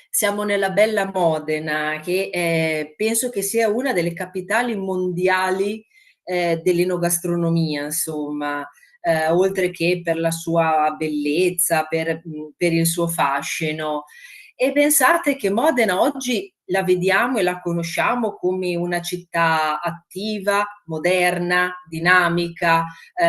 Speaker 12: Siamo nella bella Modena, che penso che sia una delle capitali mondiali dell'enogastronomia, insomma. Oltre che per la sua bellezza, per il suo fascino. E pensate che Modena oggi la vediamo e la conosciamo come una città attiva, moderna, dinamica,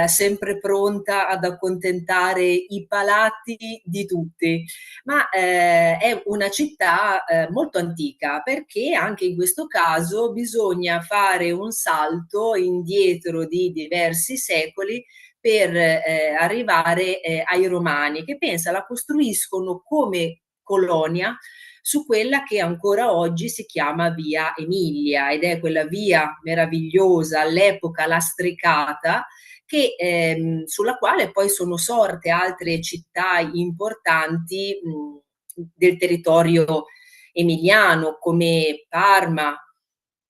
Speaker 12: sempre pronta ad accontentare i palati di tutti, ma è una città molto antica, perché anche in questo caso bisogna fare un salto indietro di diversi secoli per arrivare ai Romani, che pensa la costruiscono come colonia su quella che ancora oggi si chiama Via Emilia, ed è quella via meravigliosa, all'epoca lastricata, che, sulla quale poi sono sorte altre città importanti del territorio emiliano, come Parma,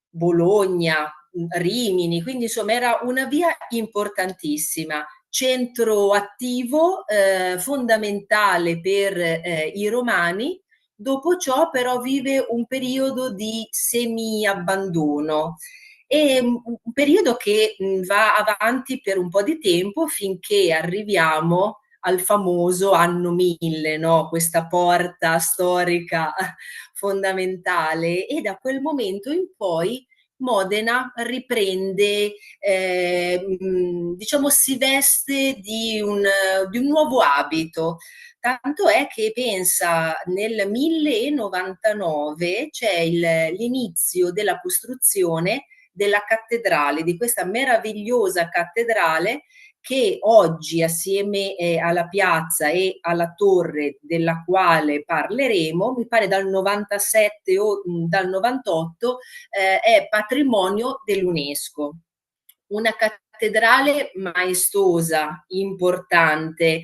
Speaker 12: Bologna, Rimini, quindi insomma era una via importantissima, centro attivo, fondamentale per i romani. Dopo ciò però vive un periodo di semi-abbandono, e un periodo che va avanti per un po' di tempo finché arriviamo al famoso anno 1000, no? Questa porta storica fondamentale, e da quel momento in poi Modena riprende, diciamo, si veste di un nuovo abito. Tanto è che pensa nel 1099 c'è l'inizio della costruzione della cattedrale, di questa meravigliosa cattedrale che oggi, assieme alla piazza e alla torre della quale parleremo, mi pare dal 97 o dal 98, è patrimonio dell'UNESCO. Una cattedrale maestosa, importante,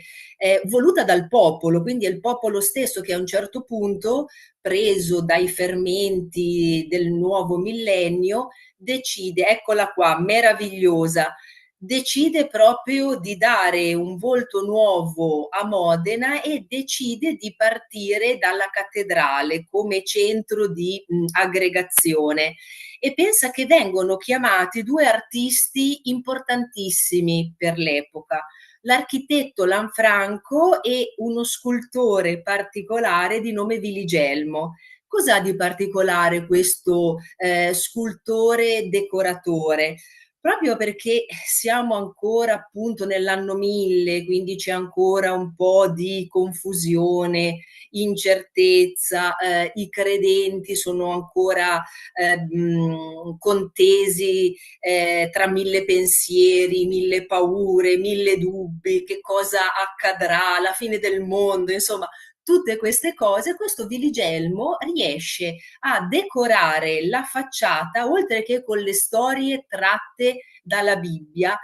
Speaker 12: voluta dal popolo, quindi è il popolo stesso che a un certo punto, preso dai fermenti del nuovo millennio, decide, eccola qua, meravigliosa, decide proprio di dare un volto nuovo a Modena e decide di partire dalla cattedrale come centro di aggregazione. E pensa che vengono chiamati due artisti importantissimi per l'epoca, l'architetto Lanfranco e uno scultore particolare di nome Viligelmo. Cos'ha di particolare questo scultore decoratore? Proprio perché siamo ancora appunto nell'anno 1000, quindi c'è ancora un po' di confusione, incertezza, i credenti sono ancora contesi tra mille pensieri, mille paure, mille dubbi, che cosa accadrà, la fine del mondo, insomma, tutte queste cose. Questo Viligelmo riesce a decorare la facciata, oltre che con le storie tratte dalla Bibbia,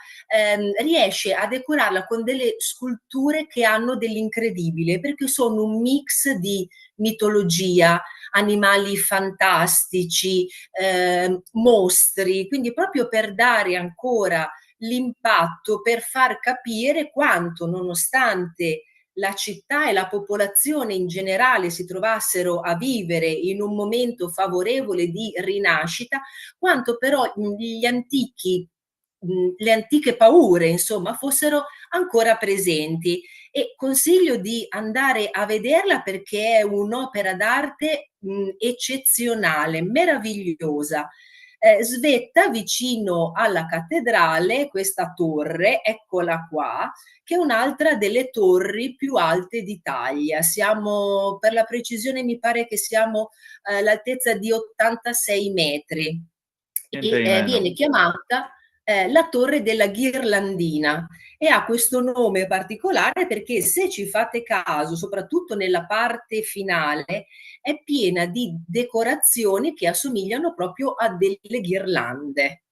Speaker 12: riesce a decorarla con delle sculture che hanno dell'incredibile, perché sono un mix di mitologia, animali fantastici, mostri, quindi proprio per dare ancora l'impatto, per far capire quanto, nonostante la città e la popolazione in generale si trovassero a vivere in un momento favorevole di rinascita, quanto però gli antichi, le antiche paure, insomma, fossero ancora presenti. E consiglio di andare a vederla perché è un'opera d'arte eccezionale, meravigliosa. Svetta vicino alla cattedrale questa torre, eccola qua, che è un'altra delle torri più alte d'Italia. Siamo, per la precisione, mi pare che siamo all'altezza di 86 metri. E viene chiamata la Torre della Ghirlandina, e ha questo nome particolare perché, se ci fate caso, soprattutto nella parte finale, è piena di decorazioni che assomigliano proprio a delle ghirlande.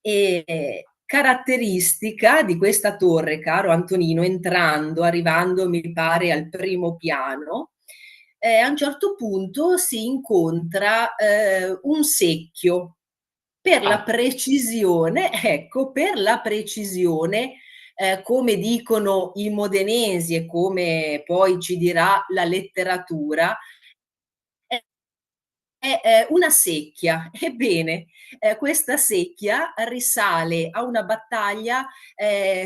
Speaker 12: E caratteristica di questa torre, caro Antonino, arrivando mi pare al primo piano, a un certo punto si incontra un secchio. Per la precisione, ecco, per la precisione, come dicono i modenesi e come poi ci dirà la letteratura, è una secchia. Ebbene, questa secchia risale a una battaglia,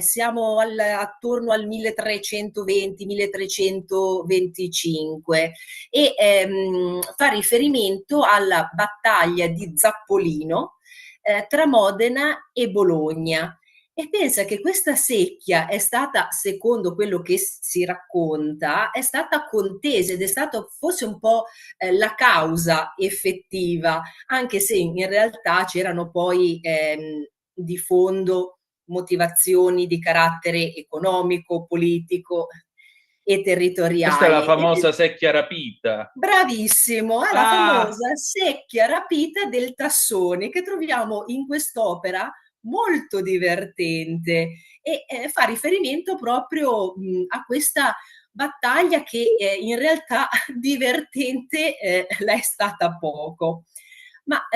Speaker 12: siamo attorno al 1320-1325 e fa riferimento alla battaglia di Zappolino tra Modena e Bologna. E pensa che questa secchia è stata, secondo quello che si racconta, è stata contesa ed è stata forse un po' la causa effettiva, anche se in realtà c'erano poi di fondo motivazioni di carattere economico, politico e
Speaker 4: Questa è la
Speaker 12: territoriali.
Speaker 4: famosa secchia rapita.
Speaker 12: Bravissimo, è la famosa secchia rapita del Tassoni che troviamo in quest'opera molto divertente e fa riferimento proprio a questa battaglia che in realtà divertente l'è stata poco. Ma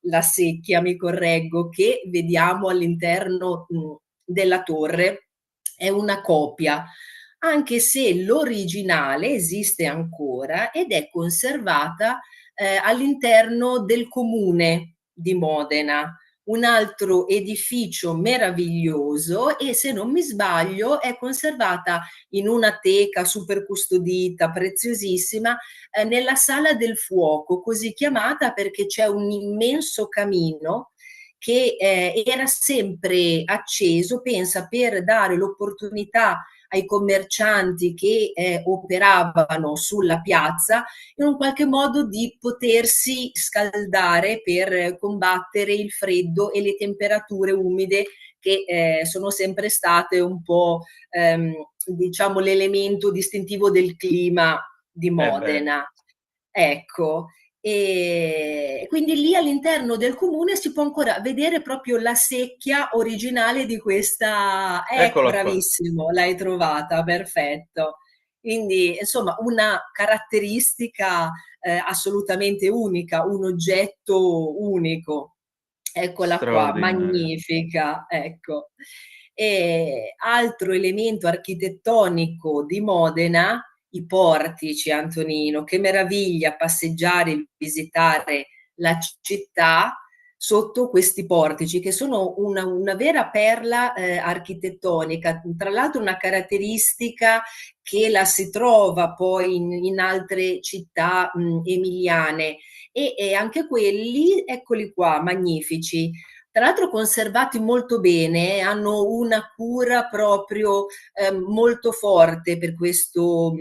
Speaker 12: la secchia, mi correggo, che vediamo all'interno della torre è una copia, anche se l'originale esiste ancora ed è conservata all'interno del comune di Modena, un altro edificio meraviglioso e se non mi sbaglio è conservata in una teca super custodita, preziosissima, nella Sala del Fuoco, così chiamata perché c'è un immenso camino che era sempre acceso, pensa, per dare l'opportunità ai commercianti che operavano sulla piazza in un qualche modo di potersi scaldare per combattere il freddo e le temperature umide che sono sempre state un po' diciamo l'elemento distintivo del clima di Modena. Ecco, e quindi lì all'interno del comune si può ancora vedere proprio la secchia originale di questa. Ecco, bravissimo, l'hai trovata, perfetto. Quindi, insomma, una caratteristica assolutamente unica, un oggetto unico. Eccola qua, magnifica, ecco. E altro elemento architettonico di Modena, i portici, Antonino, che meraviglia passeggiare e visitare la città sotto questi portici che sono una vera perla architettonica, tra l'altro una caratteristica che la si trova poi in altre città emiliane e anche quelli, eccoli qua, magnifici. Tra l'altro conservati molto bene, hanno una cura proprio molto forte per questo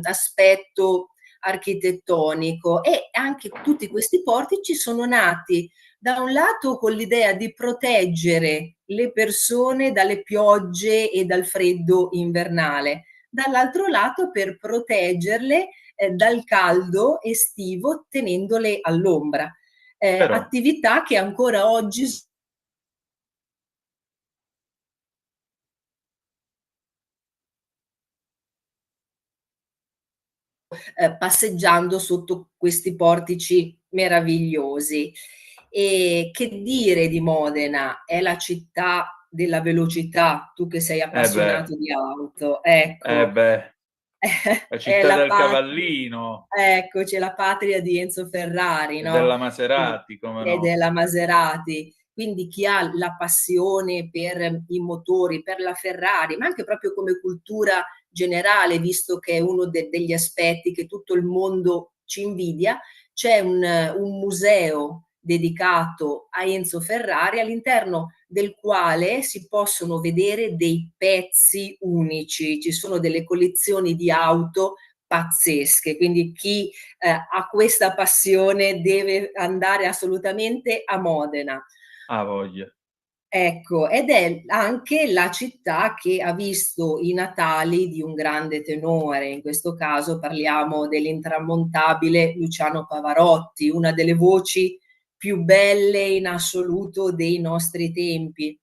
Speaker 12: aspetto architettonico e anche tutti questi portici sono nati da un lato con l'idea di proteggere le persone dalle piogge e dal freddo invernale, dall'altro lato per proteggerle dal caldo estivo tenendole all'ombra. Attività che ancora oggi passeggiando sotto questi portici meravigliosi. E che dire di Modena? È la città della velocità, tu che sei appassionato di auto, ecco.
Speaker 4: La città del cavallino.
Speaker 12: Ecco, c'è la patria di Enzo Ferrari, no?
Speaker 4: Della Maserati, come no?
Speaker 12: E della Maserati. Quindi chi ha la passione per i motori, per la Ferrari, ma anche proprio come cultura generale, visto che è uno degli aspetti che tutto il mondo ci invidia, c'è un museo dedicato a Enzo Ferrari all'interno del quale si possono vedere dei pezzi unici, ci sono delle collezioni di auto pazzesche, quindi chi ha questa passione deve andare assolutamente a Modena.
Speaker 4: Ah, voglia.
Speaker 12: Ecco, ed è anche la città che ha visto i natali di un grande tenore, in questo caso parliamo dell'intramontabile Luciano Pavarotti, una delle voci più belle in assoluto dei nostri tempi.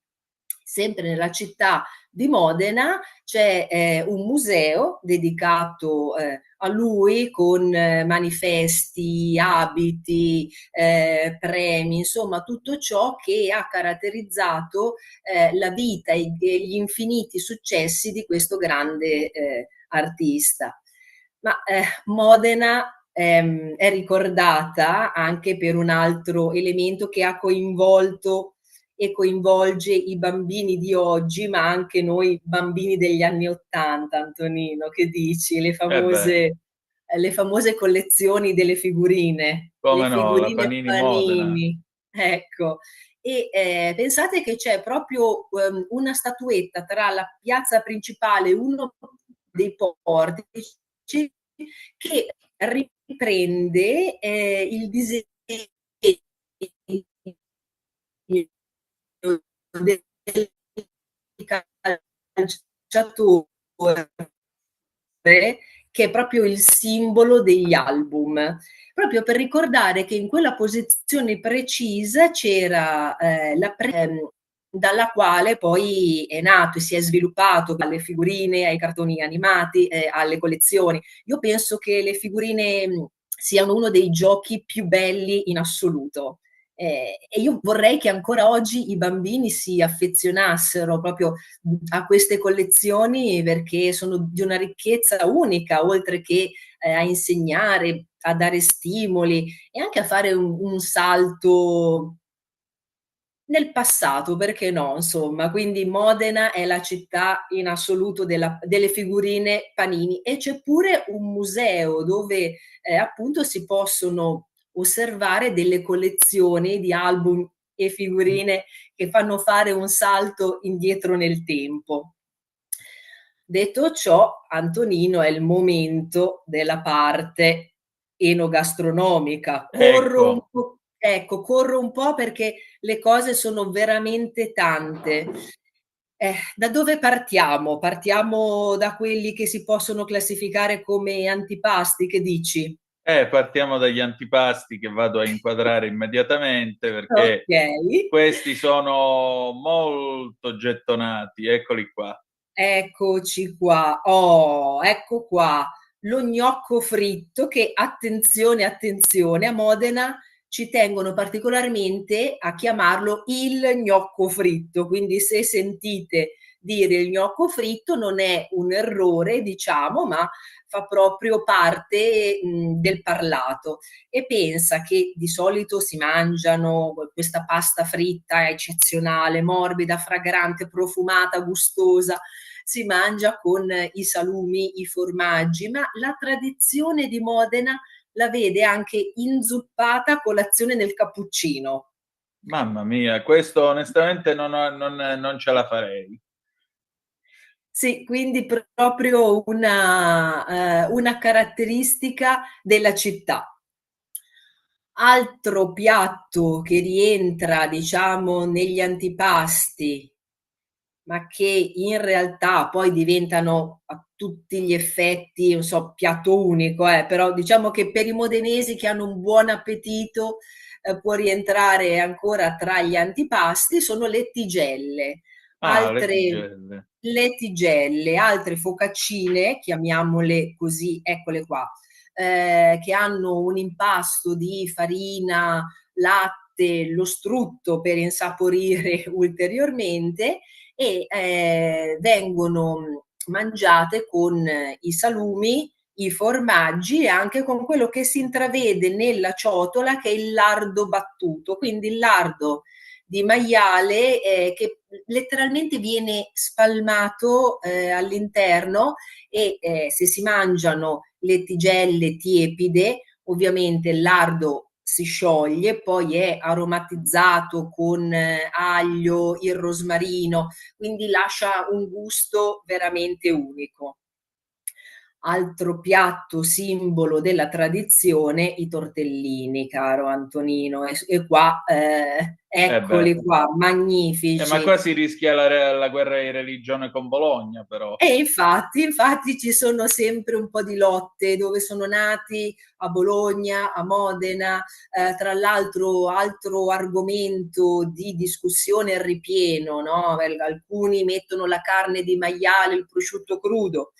Speaker 12: Sempre nella città di Modena c'è un museo dedicato a lui con manifesti, abiti, premi, insomma tutto ciò che ha caratterizzato la vita e gli infiniti successi di questo grande artista. Ma Modena è ricordata anche per un altro elemento che ha coinvolto e coinvolge i bambini di oggi, ma anche noi bambini degli anni '80, Antonino, che dici? Le famose collezioni delle figurine, le
Speaker 4: come no, la
Speaker 12: figurine
Speaker 4: Panini Modena.
Speaker 12: Panini, ecco. E pensate che c'è proprio una statuetta tra la piazza principale e uno dei portici che riprende il disegno del calciatore, che è proprio il simbolo degli album, proprio per ricordare che in quella posizione precisa c'era dalla quale poi è nato e si è sviluppato dalle figurine ai cartoni animati, alle collezioni. Io penso che le figurine siano uno dei giochi più belli in assoluto. E io vorrei che ancora oggi i bambini si affezionassero proprio a queste collezioni, perché sono di una ricchezza unica, oltre che a insegnare, a dare stimoli e anche a fare un salto nel passato, perché no, insomma. Quindi Modena è la città in assoluto delle figurine Panini, e c'è pure un museo dove appunto si possono osservare delle collezioni di album e figurine che fanno fare un salto indietro nel tempo. Detto ciò, Antonino, è il momento della parte enogastronomica. Corro un po' perché le cose sono veramente tante. Da dove partiamo? Partiamo da quelli che si possono classificare come antipasti, che dici?
Speaker 4: Partiamo dagli antipasti, che vado a inquadrare immediatamente, perché
Speaker 12: Ok.
Speaker 4: questi sono molto gettonati. Eccoli qua.
Speaker 12: Eccoci qua. Oh, ecco qua. Lo gnocco fritto che, attenzione, attenzione, a Modena ci tengono particolarmente a chiamarlo il gnocco fritto. Quindi se sentite dire il gnocco fritto non è un errore, diciamo, ma fa proprio parte del parlato. E pensa che di solito si mangiano questa pasta fritta eccezionale, morbida, fragrante, profumata, gustosa, si mangia con i salumi, i formaggi, ma la tradizione di Modena la vede anche inzuppata a colazione nel cappuccino.
Speaker 4: Mamma mia, questo onestamente non ce la farei.
Speaker 12: Sì, quindi proprio una caratteristica della città. Altro piatto che rientra, diciamo, negli antipasti, ma che in realtà poi diventano a tutti gli effetti, non so, piatto unico, però diciamo che per i modenesi che hanno un buon appetito può rientrare ancora tra gli antipasti, sono le tigelle.
Speaker 4: Le
Speaker 12: Altre
Speaker 4: tigelle.
Speaker 12: Le tigelle, altre focaccine, chiamiamole così, eccole qua, che hanno un impasto di farina, latte, lo strutto per insaporire ulteriormente, e vengono mangiate con i salumi, i formaggi e anche con quello che si intravede nella ciotola, che è il lardo battuto, quindi il lardo di maiale che letteralmente viene spalmato all'interno, e se si mangiano le tigelle tiepide, ovviamente il lardo si scioglie, poi è aromatizzato con aglio, il rosmarino, quindi lascia un gusto veramente unico. Altro piatto simbolo della tradizione, i tortellini, caro Antonino, e qua eccoli qua, magnifici.
Speaker 4: Ma qua si rischia la guerra di religione con Bologna, però.
Speaker 12: E infatti ci sono sempre un po' di lotte, dove sono nati, a Bologna, a Modena. Tra l'altro, altro argomento di discussione e ripieno, no? Alcuni mettono la carne di maiale, il prosciutto crudo,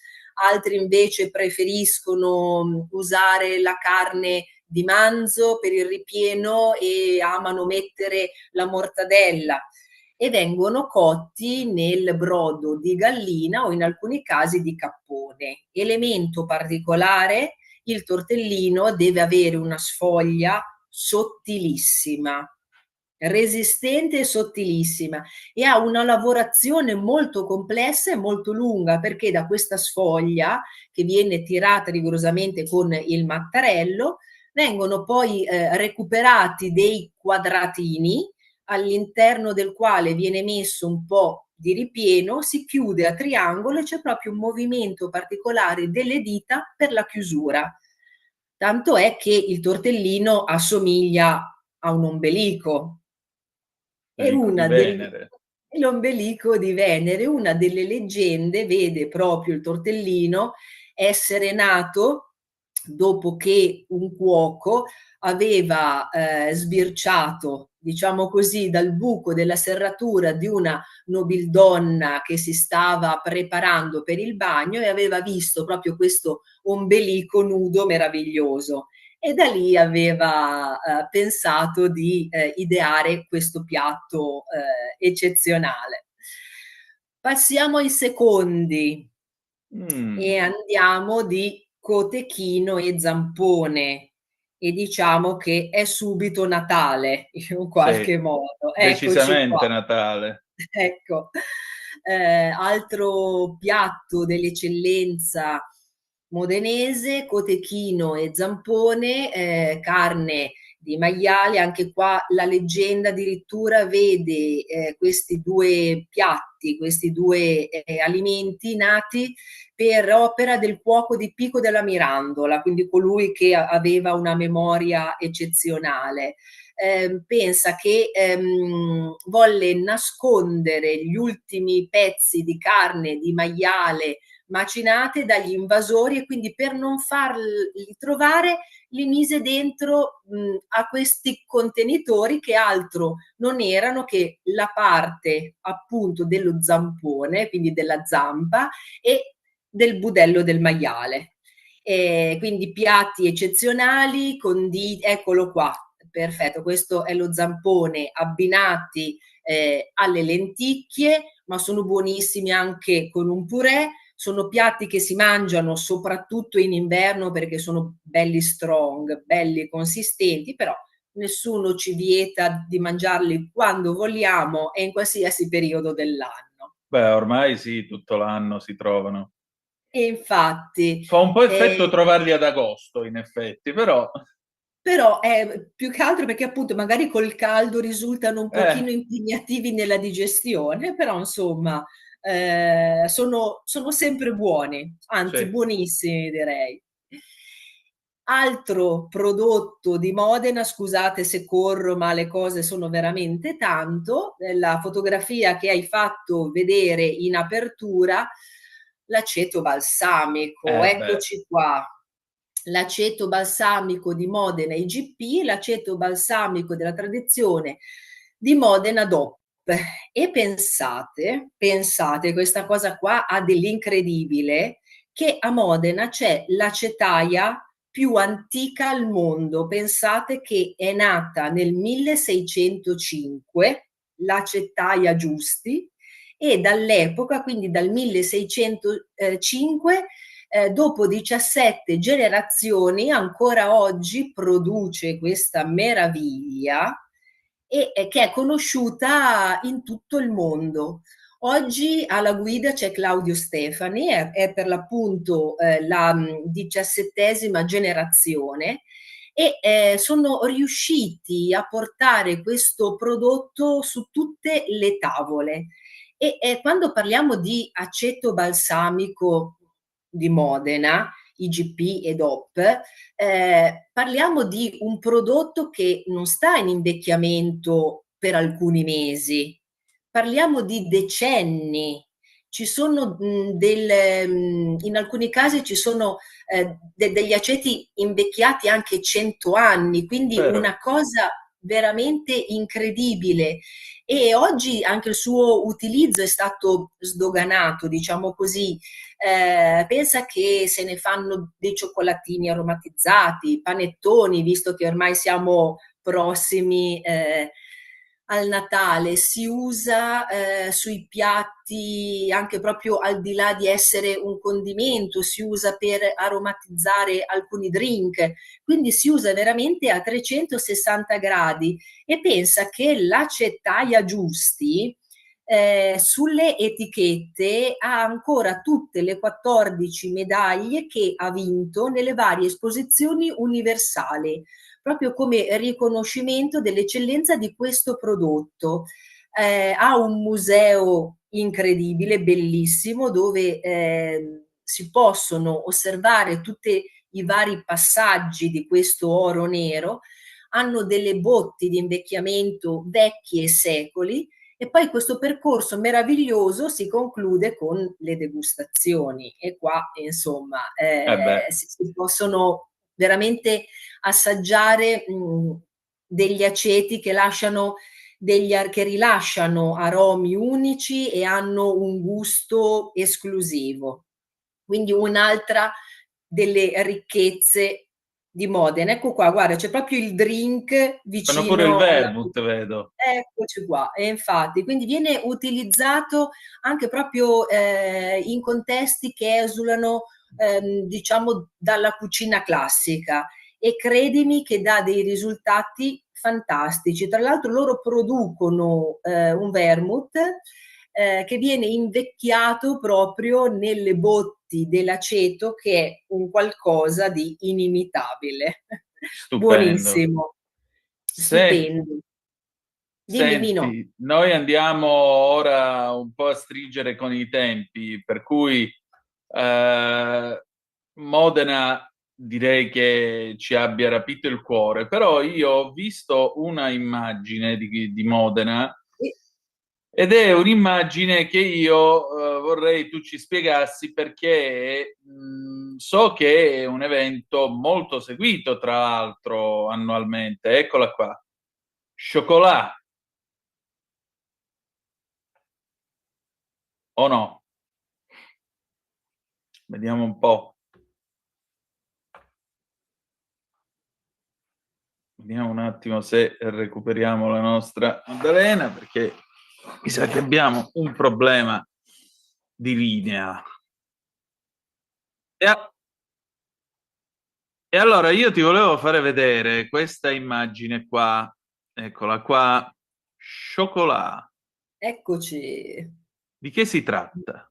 Speaker 12: altri invece preferiscono usare la carne di manzo per il ripieno e amano mettere la mortadella, e vengono cotti nel brodo di gallina o in alcuni casi di cappone. Elemento particolare, il tortellino deve avere una sfoglia sottilissima, resistente e sottilissima, e ha una lavorazione molto complessa e molto lunga, perché da questa sfoglia, che viene tirata rigorosamente con il mattarello, vengono poi recuperati dei quadratini all'interno del quale viene messo un po' di ripieno, si chiude a triangolo e c'è proprio un movimento particolare delle dita per la chiusura. Tanto è che il tortellino assomiglia a un ombelico. E l'ombelico di Venere, una delle leggende vede proprio il tortellino essere nato dopo che un cuoco aveva sbirciato, diciamo così, dal buco della serratura di una nobildonna che si stava preparando per il bagno, e aveva visto proprio questo ombelico nudo meraviglioso, e da lì aveva pensato di ideare questo piatto eccezionale. Passiamo ai secondi e andiamo di cotechino e zampone, e diciamo che è subito Natale in un qualche modo. Eccoci
Speaker 4: Decisamente
Speaker 12: qua.
Speaker 4: Natale.
Speaker 12: Ecco, altro piatto dell'eccellenza modenese, cotechino e zampone, carne di maiale. Anche qua la leggenda addirittura vede questi due piatti, questi due alimenti nati per opera del cuoco di Pico della Mirandola, quindi colui che aveva una memoria eccezionale. Pensa che volle nascondere gli ultimi pezzi di carne di maiale macinate dagli invasori, e quindi per non farli trovare li mise dentro a questi contenitori, che altro non erano che la parte appunto dello zampone, quindi della zampa, e del budello del maiale. Quindi piatti eccezionali, eccolo qua, perfetto, questo è lo zampone, abbinati alle lenticchie, ma sono buonissimi anche con un purè. Sono piatti che si mangiano soprattutto in inverno perché sono belli strong, belli consistenti, però nessuno ci vieta di mangiarli quando vogliamo e in qualsiasi periodo dell'anno.
Speaker 4: Beh, ormai sì, tutto l'anno si trovano.
Speaker 12: E infatti...
Speaker 4: Fa un po' effetto trovarli ad agosto, in effetti, però...
Speaker 12: Però è più che altro perché appunto magari col caldo risultano un pochino impegnativi nella digestione, però insomma sono sempre buoni, anzi buonissimi direi. Altro prodotto di Modena, scusate se corro, ma le cose sono veramente tanto, la fotografia che hai fatto vedere in apertura, l'aceto balsamico, eccoci qua. L'aceto balsamico di Modena IGP, l'aceto balsamico della tradizione di Modena DOP. E pensate, questa cosa qua ha dell'incredibile, che a Modena c'è l'acetaia più antica al mondo. Pensate che è nata nel 1605, l'acetaia Giusti, e dall'epoca, quindi dal 1605, dopo 17 generazioni ancora oggi produce questa meraviglia e che è conosciuta in tutto il mondo. Oggi alla guida c'è Claudio Stefani, è per l'appunto la 17ª generazione, e sono riusciti a portare questo prodotto su tutte le tavole. E quando parliamo di aceto balsamico di Modena, IGP e DOP, parliamo di un prodotto che non sta in invecchiamento per alcuni mesi, parliamo di decenni. Ci sono in alcuni casi ci sono degli aceti invecchiati anche 100 anni, quindi una cosa veramente incredibile. E oggi anche il suo utilizzo è stato sdoganato, diciamo così. Pensa che se ne fanno dei cioccolatini aromatizzati, panettoni, visto che ormai siamo prossimi al Natale, si usa sui piatti anche proprio al di là di essere un condimento, si usa per aromatizzare alcuni drink, quindi si usa veramente a 360 gradi e pensa che l'acetaia Giusti sulle etichette ha ancora tutte le 14 medaglie che ha vinto nelle varie esposizioni universali, proprio come riconoscimento dell'eccellenza di questo prodotto. Ha un museo incredibile, bellissimo, dove si possono osservare tutti i vari passaggi di questo oro nero. Hanno delle botti di invecchiamento vecchie secoli e poi questo percorso meraviglioso si conclude con le degustazioni e qua insomma si possono veramente assaggiare degli aceti che che rilasciano aromi unici e hanno un gusto esclusivo. Quindi un'altra delle ricchezze di Modena. Ecco qua, guarda, c'è proprio il drink vicino.
Speaker 4: Fanno pure il vermouth, vedo.
Speaker 12: Eccoci qua, e infatti, quindi viene utilizzato anche proprio in contesti che esulano, diciamo, dalla cucina classica e credimi che dà dei risultati fantastici. Tra l'altro loro producono un vermouth che viene invecchiato proprio nelle botti dell'aceto, che è un qualcosa di inimitabile.
Speaker 4: Stupendo.
Speaker 12: Buonissimo. Stupendo. Dimmi, Mino.
Speaker 4: Senti, noi andiamo ora un po' a stringere con i tempi, per cui Modena direi che ci abbia rapito il cuore, però io ho visto una immagine di Modena ed è un'immagine che io vorrei tu ci spiegassi, perché so che è un evento molto seguito, tra l'altro, annualmente. Eccola qua. Chocolat. O no? Vediamo un po'. Vediamo un attimo se recuperiamo la nostra Maddalena, perché mi sa che abbiamo un problema di linea. E allora io ti volevo fare vedere questa immagine qua. Eccola qua. Chocolat.
Speaker 12: Eccoci.
Speaker 4: Di che si tratta?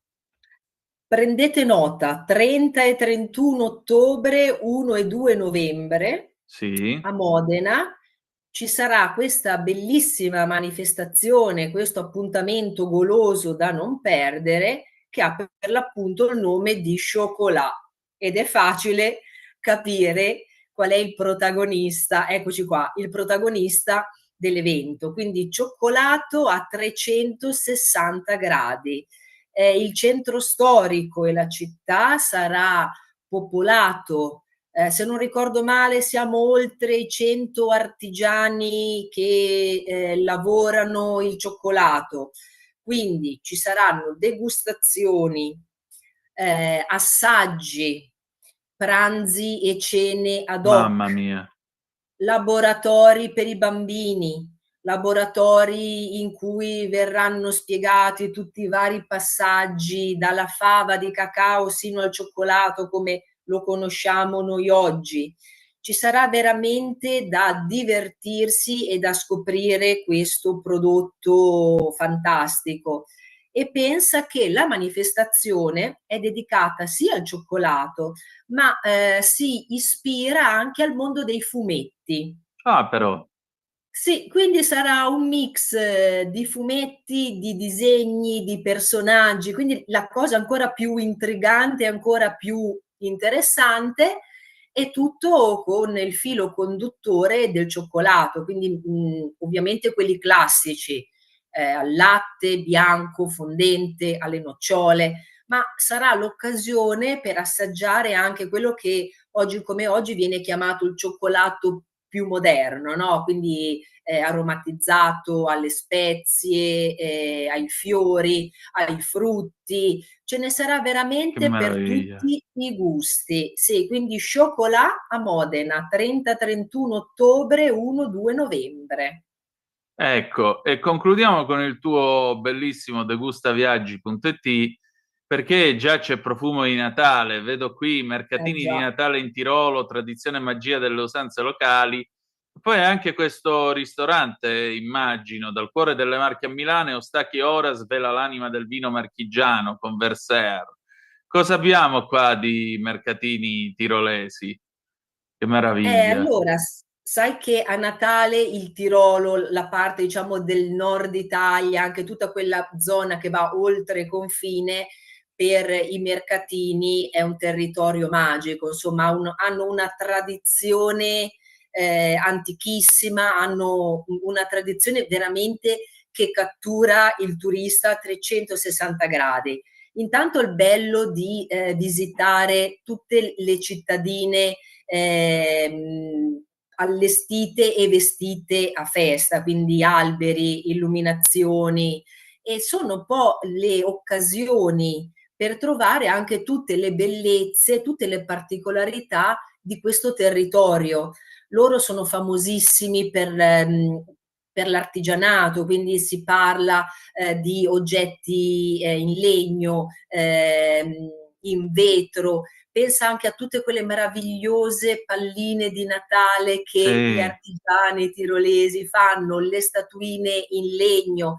Speaker 12: Prendete nota, 30 e 31 ottobre, 1 e 2 novembre,
Speaker 4: sì,
Speaker 12: a Modena ci sarà questa bellissima manifestazione, questo appuntamento goloso da non perdere, che ha per l'appunto il nome di Chocolat, ed è facile capire qual è il protagonista. Eccoci qua, il protagonista dell'evento, quindi cioccolato a 360 gradi. Il centro storico e la città sarà popolato, se non ricordo male siamo oltre i 100 artigiani che lavorano il cioccolato, quindi ci saranno degustazioni, assaggi, pranzi e cene ad hoc.
Speaker 4: Mamma mia.
Speaker 12: Laboratori per i bambini, laboratori in cui verranno spiegati tutti i vari passaggi, dalla fava di cacao sino al cioccolato come lo conosciamo noi oggi. Ci sarà veramente da divertirsi e da scoprire questo prodotto fantastico. E pensa che la manifestazione è dedicata sia al cioccolato, ma si ispira anche al mondo dei fumetti.
Speaker 4: Ah, però.
Speaker 12: Sì, quindi sarà un mix di fumetti, di disegni, di personaggi, quindi la cosa ancora più intrigante, ancora più interessante, e tutto con il filo conduttore del cioccolato, quindi ovviamente quelli classici, al latte, bianco, fondente, alle nocciole, ma sarà l'occasione per assaggiare anche quello che oggi come oggi viene chiamato il cioccolato più moderno, no? Quindi aromatizzato alle spezie, ai fiori, ai frutti, ce ne sarà veramente per tutti i gusti. Sì, quindi Chocolat a Modena, 30-31 ottobre, 1-2 novembre.
Speaker 4: Ecco, e concludiamo con il tuo bellissimo degustaviaggi.it, perché già c'è profumo di Natale, vedo qui mercatini di
Speaker 12: Già.
Speaker 4: Natale in Tirolo, tradizione e magia delle usanze locali. Poi anche questo ristorante, immagino, dal cuore delle Marche a Milano, Eustachio Ora svela l'anima del vino marchigiano con Verser. Cosa abbiamo qua di mercatini tirolesi? Che meraviglia.
Speaker 12: Allora, sai che a Natale il Tirolo, la parte diciamo del nord Italia, anche tutta quella zona che va oltre confine, per i mercatini è un territorio magico, insomma hanno una tradizione antichissima, hanno una tradizione veramente che cattura il turista a 360 gradi. Intanto il bello di visitare tutte le cittadine allestite e vestite a festa, quindi alberi, illuminazioni, e sono un po' le occasioni per trovare anche tutte le bellezze, tutte le particolarità di questo territorio. Loro sono famosissimi per l'artigianato, quindi si parla di oggetti in legno, in vetro. Pensa anche a tutte quelle meravigliose palline di Natale che gli
Speaker 4: Sì.
Speaker 12: artigiani tirolesi fanno, le statuine in legno.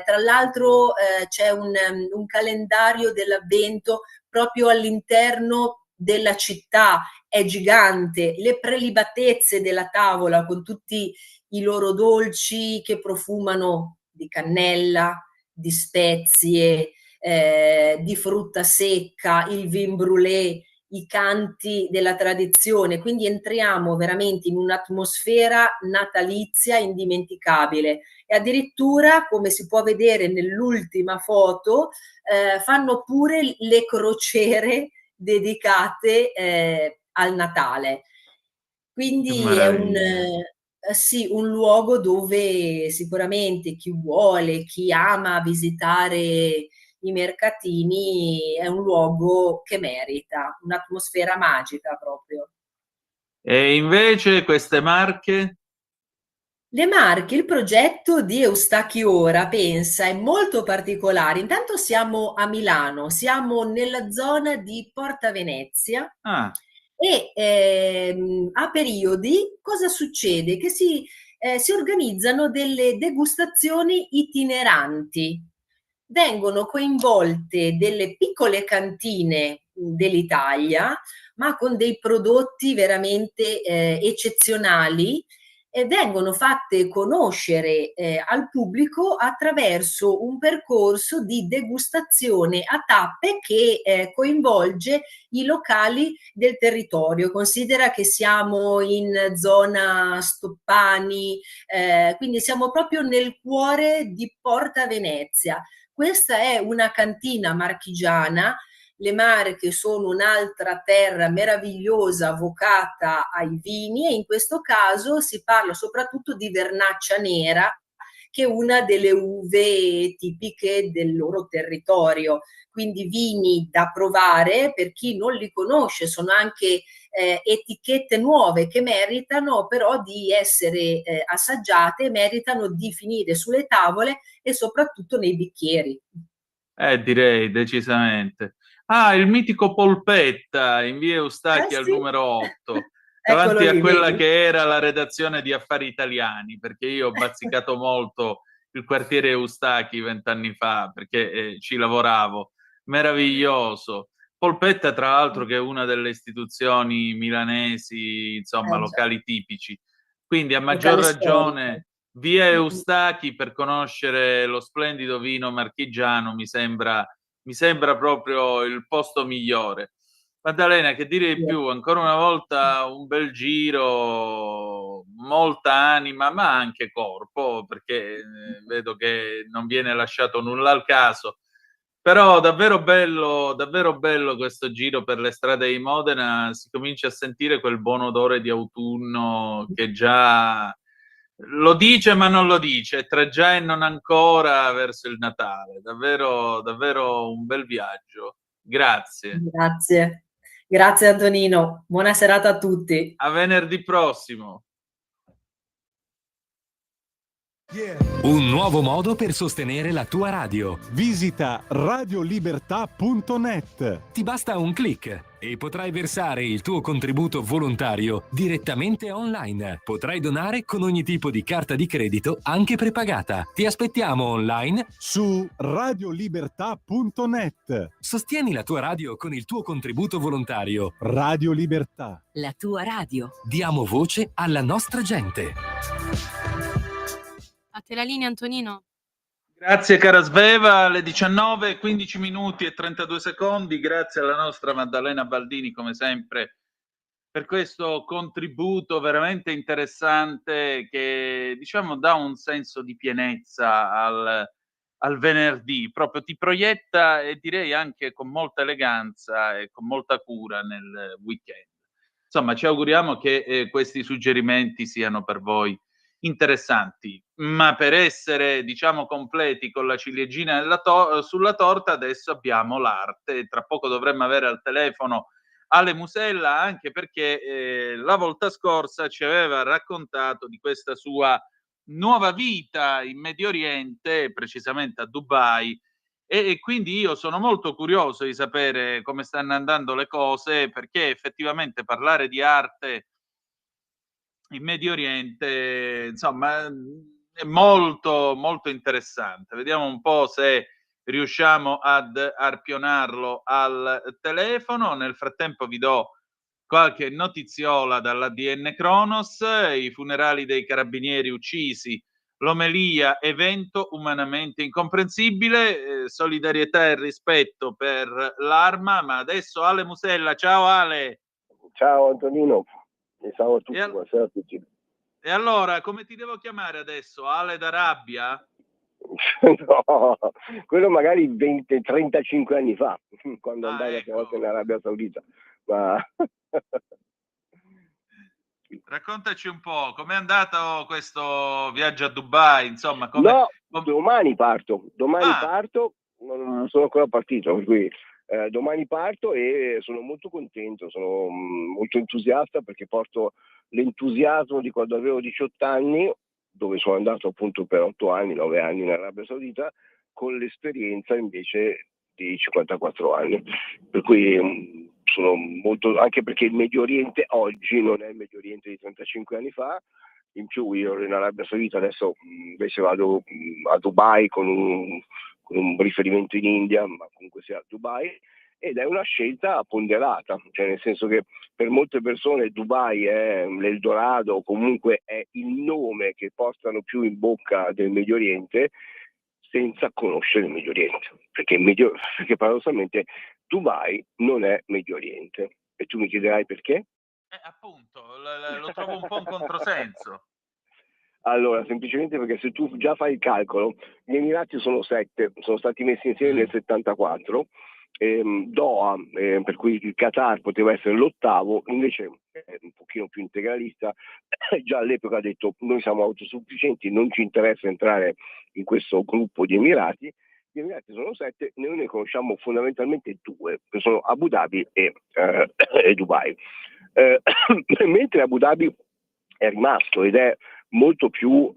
Speaker 12: Tra l'altro c'è un calendario dell'avvento proprio all'interno della città, è gigante, le prelibatezze della tavola con tutti i loro dolci che profumano di cannella, di spezie, di frutta secca, il vin brûlé, i canti della tradizione, quindi entriamo veramente in un'atmosfera natalizia indimenticabile e addirittura, come si può vedere nell'ultima foto, fanno pure le crociere dedicate al Natale.
Speaker 4: Che
Speaker 12: Quindi è
Speaker 4: meraviglia.
Speaker 12: sì, un luogo dove sicuramente chi vuole, chi ama visitare i mercatini, è un luogo che merita, un'atmosfera magica proprio.
Speaker 4: E invece queste Marche?
Speaker 12: Le Marche, il progetto di Eustachio Ora, pensa, è molto particolare. Intanto siamo a Milano, siamo nella zona di Porta Venezia
Speaker 4: Ah,
Speaker 12: e a periodi cosa succede? Che si organizzano delle degustazioni itineranti. Vengono coinvolte delle piccole cantine dell'Italia, ma con dei prodotti veramente eccezionali e vengono fatte conoscere al pubblico attraverso un percorso di degustazione a tappe che coinvolge i locali del territorio. Considera che siamo in zona Stoppani, quindi siamo proprio nel cuore di Porta Venezia. Questa è una cantina marchigiana. Le Marche sono un'altra terra meravigliosa vocata ai vini e in questo caso si parla soprattutto di Vernaccia Nera, che è una delle uve tipiche del loro territorio. Quindi vini da provare per chi non li conosce, sono anche etichette nuove che meritano però di essere assaggiate, meritano di finire sulle tavole e soprattutto nei bicchieri.
Speaker 4: direi decisamente. Ah, il mitico Polpetta in via Eustachia al
Speaker 12: Sì,
Speaker 4: numero 8,
Speaker 12: eccolo
Speaker 4: davanti a
Speaker 12: lì,
Speaker 4: quella
Speaker 12: vedi?
Speaker 4: che era la redazione di Affari Italiani, perché io ho bazzicato molto il quartiere Eustachi 20 anni fa, perché ci lavoravo. Meraviglioso. Polpetta, tra l'altro, che è una delle istituzioni milanesi, insomma,
Speaker 12: Già,
Speaker 4: locali tipici. Quindi a maggior
Speaker 12: locale storico.
Speaker 4: ragione via
Speaker 12: Mm.
Speaker 4: Eustachi per conoscere lo splendido vino marchigiano mi sembra proprio il posto migliore. Maddalena, che dire di più? Ancora una volta un bel giro, molta anima, ma anche corpo, perché vedo che non viene lasciato nulla al caso. Però davvero bello questo giro per le strade di Modena, si comincia a sentire quel buon odore di autunno che già lo dice ma non lo dice, tra già e non ancora verso il Natale. Davvero un bel viaggio. Grazie.
Speaker 12: Grazie. Grazie Antonino. Buona serata a tutti.
Speaker 4: A venerdì prossimo.
Speaker 11: Un nuovo modo per sostenere la tua radio.
Speaker 1: Visita radiolibertà.net.
Speaker 11: Ti basta un click e potrai versare il tuo contributo volontario direttamente online. Potrai donare con ogni tipo di carta di credito, anche prepagata. Ti aspettiamo online
Speaker 1: su radiolibertà.net.
Speaker 11: Sostieni la tua radio con il tuo contributo volontario.
Speaker 1: Radio Libertà.
Speaker 13: La tua radio.
Speaker 11: Diamo voce alla nostra gente.
Speaker 3: A te la linea, Antonino.
Speaker 4: Grazie cara Sveva, alle 19, 15 minuti e 32 secondi, grazie alla nostra Maddalena Baldini come sempre per questo contributo veramente interessante che diciamo dà un senso di pienezza al venerdì, proprio ti proietta e direi anche con molta eleganza e con molta cura nel weekend. Insomma ci auguriamo che questi suggerimenti siano per voi interessanti, ma per essere diciamo completi con la ciliegina sulla torta adesso abbiamo l'arte. Tra poco dovremmo avere al telefono Ale Musella, anche perché la volta scorsa ci aveva raccontato di questa sua nuova vita in Medio Oriente, precisamente a Dubai, e quindi io sono molto curioso di sapere come stanno andando le cose, perché effettivamente parlare di arte in Medio Oriente, insomma, è molto, molto interessante. Vediamo un po' se riusciamo ad arpionarlo al telefono. Nel frattempo vi do qualche notiziola dall'ADN Cronos, i funerali dei carabinieri uccisi, l'omelia, evento umanamente incomprensibile, solidarietà e rispetto per l'Arma, ma adesso Ale Musella, ciao Ale!
Speaker 14: Ciao Antonino! Ciao a tutti, buonasera a tutti.
Speaker 4: E allora, come ti devo chiamare adesso? Ale d'Arabia?
Speaker 14: No, quello magari 20-35 anni fa, quando andai la prima volta in Arabia Saudita. Ma...
Speaker 4: Raccontaci un po', com'è andato questo viaggio a Dubai? Insomma,
Speaker 14: domani parto, non sono ancora partito, per cui domani parto e sono molto contento, sono molto entusiasta perché porto l'entusiasmo di quando avevo 18 anni, dove sono andato appunto per 8 anni, 9 anni in Arabia Saudita, con l'esperienza invece di 54 anni. Per cui sono molto, anche perché il Medio Oriente oggi non è il Medio Oriente di 35 anni fa. In più io ero in Arabia Saudita, adesso invece vado a Dubai con un riferimento in India, ma comunque sia a Dubai, ed è una scelta ponderata, cioè nel senso che per molte persone Dubai è l'Eldorado, o comunque è il nome che portano più in bocca del Medio Oriente, senza conoscere il Medio Oriente, perché paradossalmente Dubai non è Medio Oriente. E tu mi chiederai perché?
Speaker 4: Appunto, lo trovo un po' un controsenso.
Speaker 14: Allora, semplicemente perché se tu già fai il calcolo, gli Emirati sono 7, sono stati messi insieme nel 74, Doha, per cui il Qatar poteva essere l'8º, invece è un pochino più integralista, già all'epoca ha detto noi siamo autosufficienti, non ci interessa entrare in questo gruppo di Emirati. Gli Emirati sono 7, noi ne conosciamo fondamentalmente 2, che sono Abu Dhabi e Dubai. Mentre Abu Dhabi è rimasto ed è molto più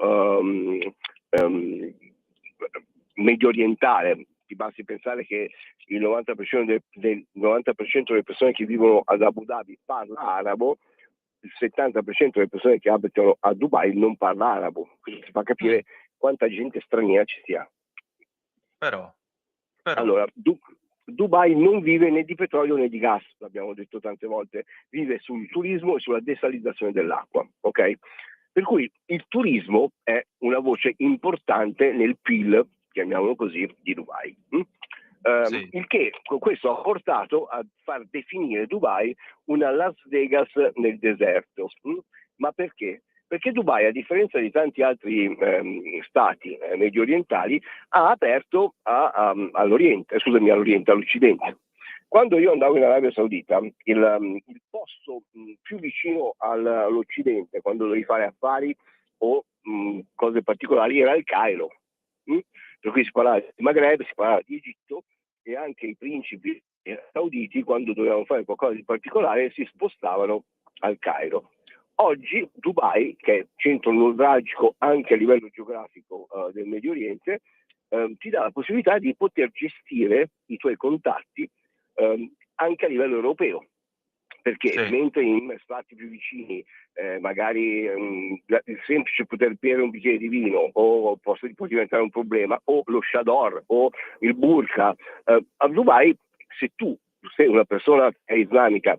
Speaker 14: medio orientale, ti basti pensare che il 90% del 90% delle persone che vivono ad Abu Dhabi parla arabo, il 70% delle persone che abitano a Dubai non parla arabo. Questo ti fa capire quanta gente straniera ci sia.
Speaker 4: Però.
Speaker 14: Allora, Dubai non vive né di petrolio né di gas, l'abbiamo detto tante volte, vive sul turismo e sulla desalinizzazione dell'acqua, ok? Per cui il turismo è una voce importante nel PIL, chiamiamolo così, di Dubai. Sì. Il che questo ha portato a far definire Dubai una Las Vegas nel deserto. Ma perché? Perché Dubai, a differenza di tanti altri stati medio orientali, ha aperto all'Occidente. Quando io andavo in Arabia Saudita, il posto più vicino all'Occidente, quando dovevi fare affari o cose particolari, era il Cairo. Per cui si parlava di Maghreb, si parlava di Egitto, e anche i principi sauditi, quando dovevano fare qualcosa di particolare, si spostavano al Cairo. Oggi Dubai, che è centro nevralgico anche a livello geografico del Medio Oriente, ti dà la possibilità di poter gestire i tuoi contatti anche a livello europeo. Perché mentre in stati più vicini magari il semplice poter bere un bicchiere di vino può diventare un problema, o lo chador o il burqa, a Dubai, se tu sei una persona che è islamica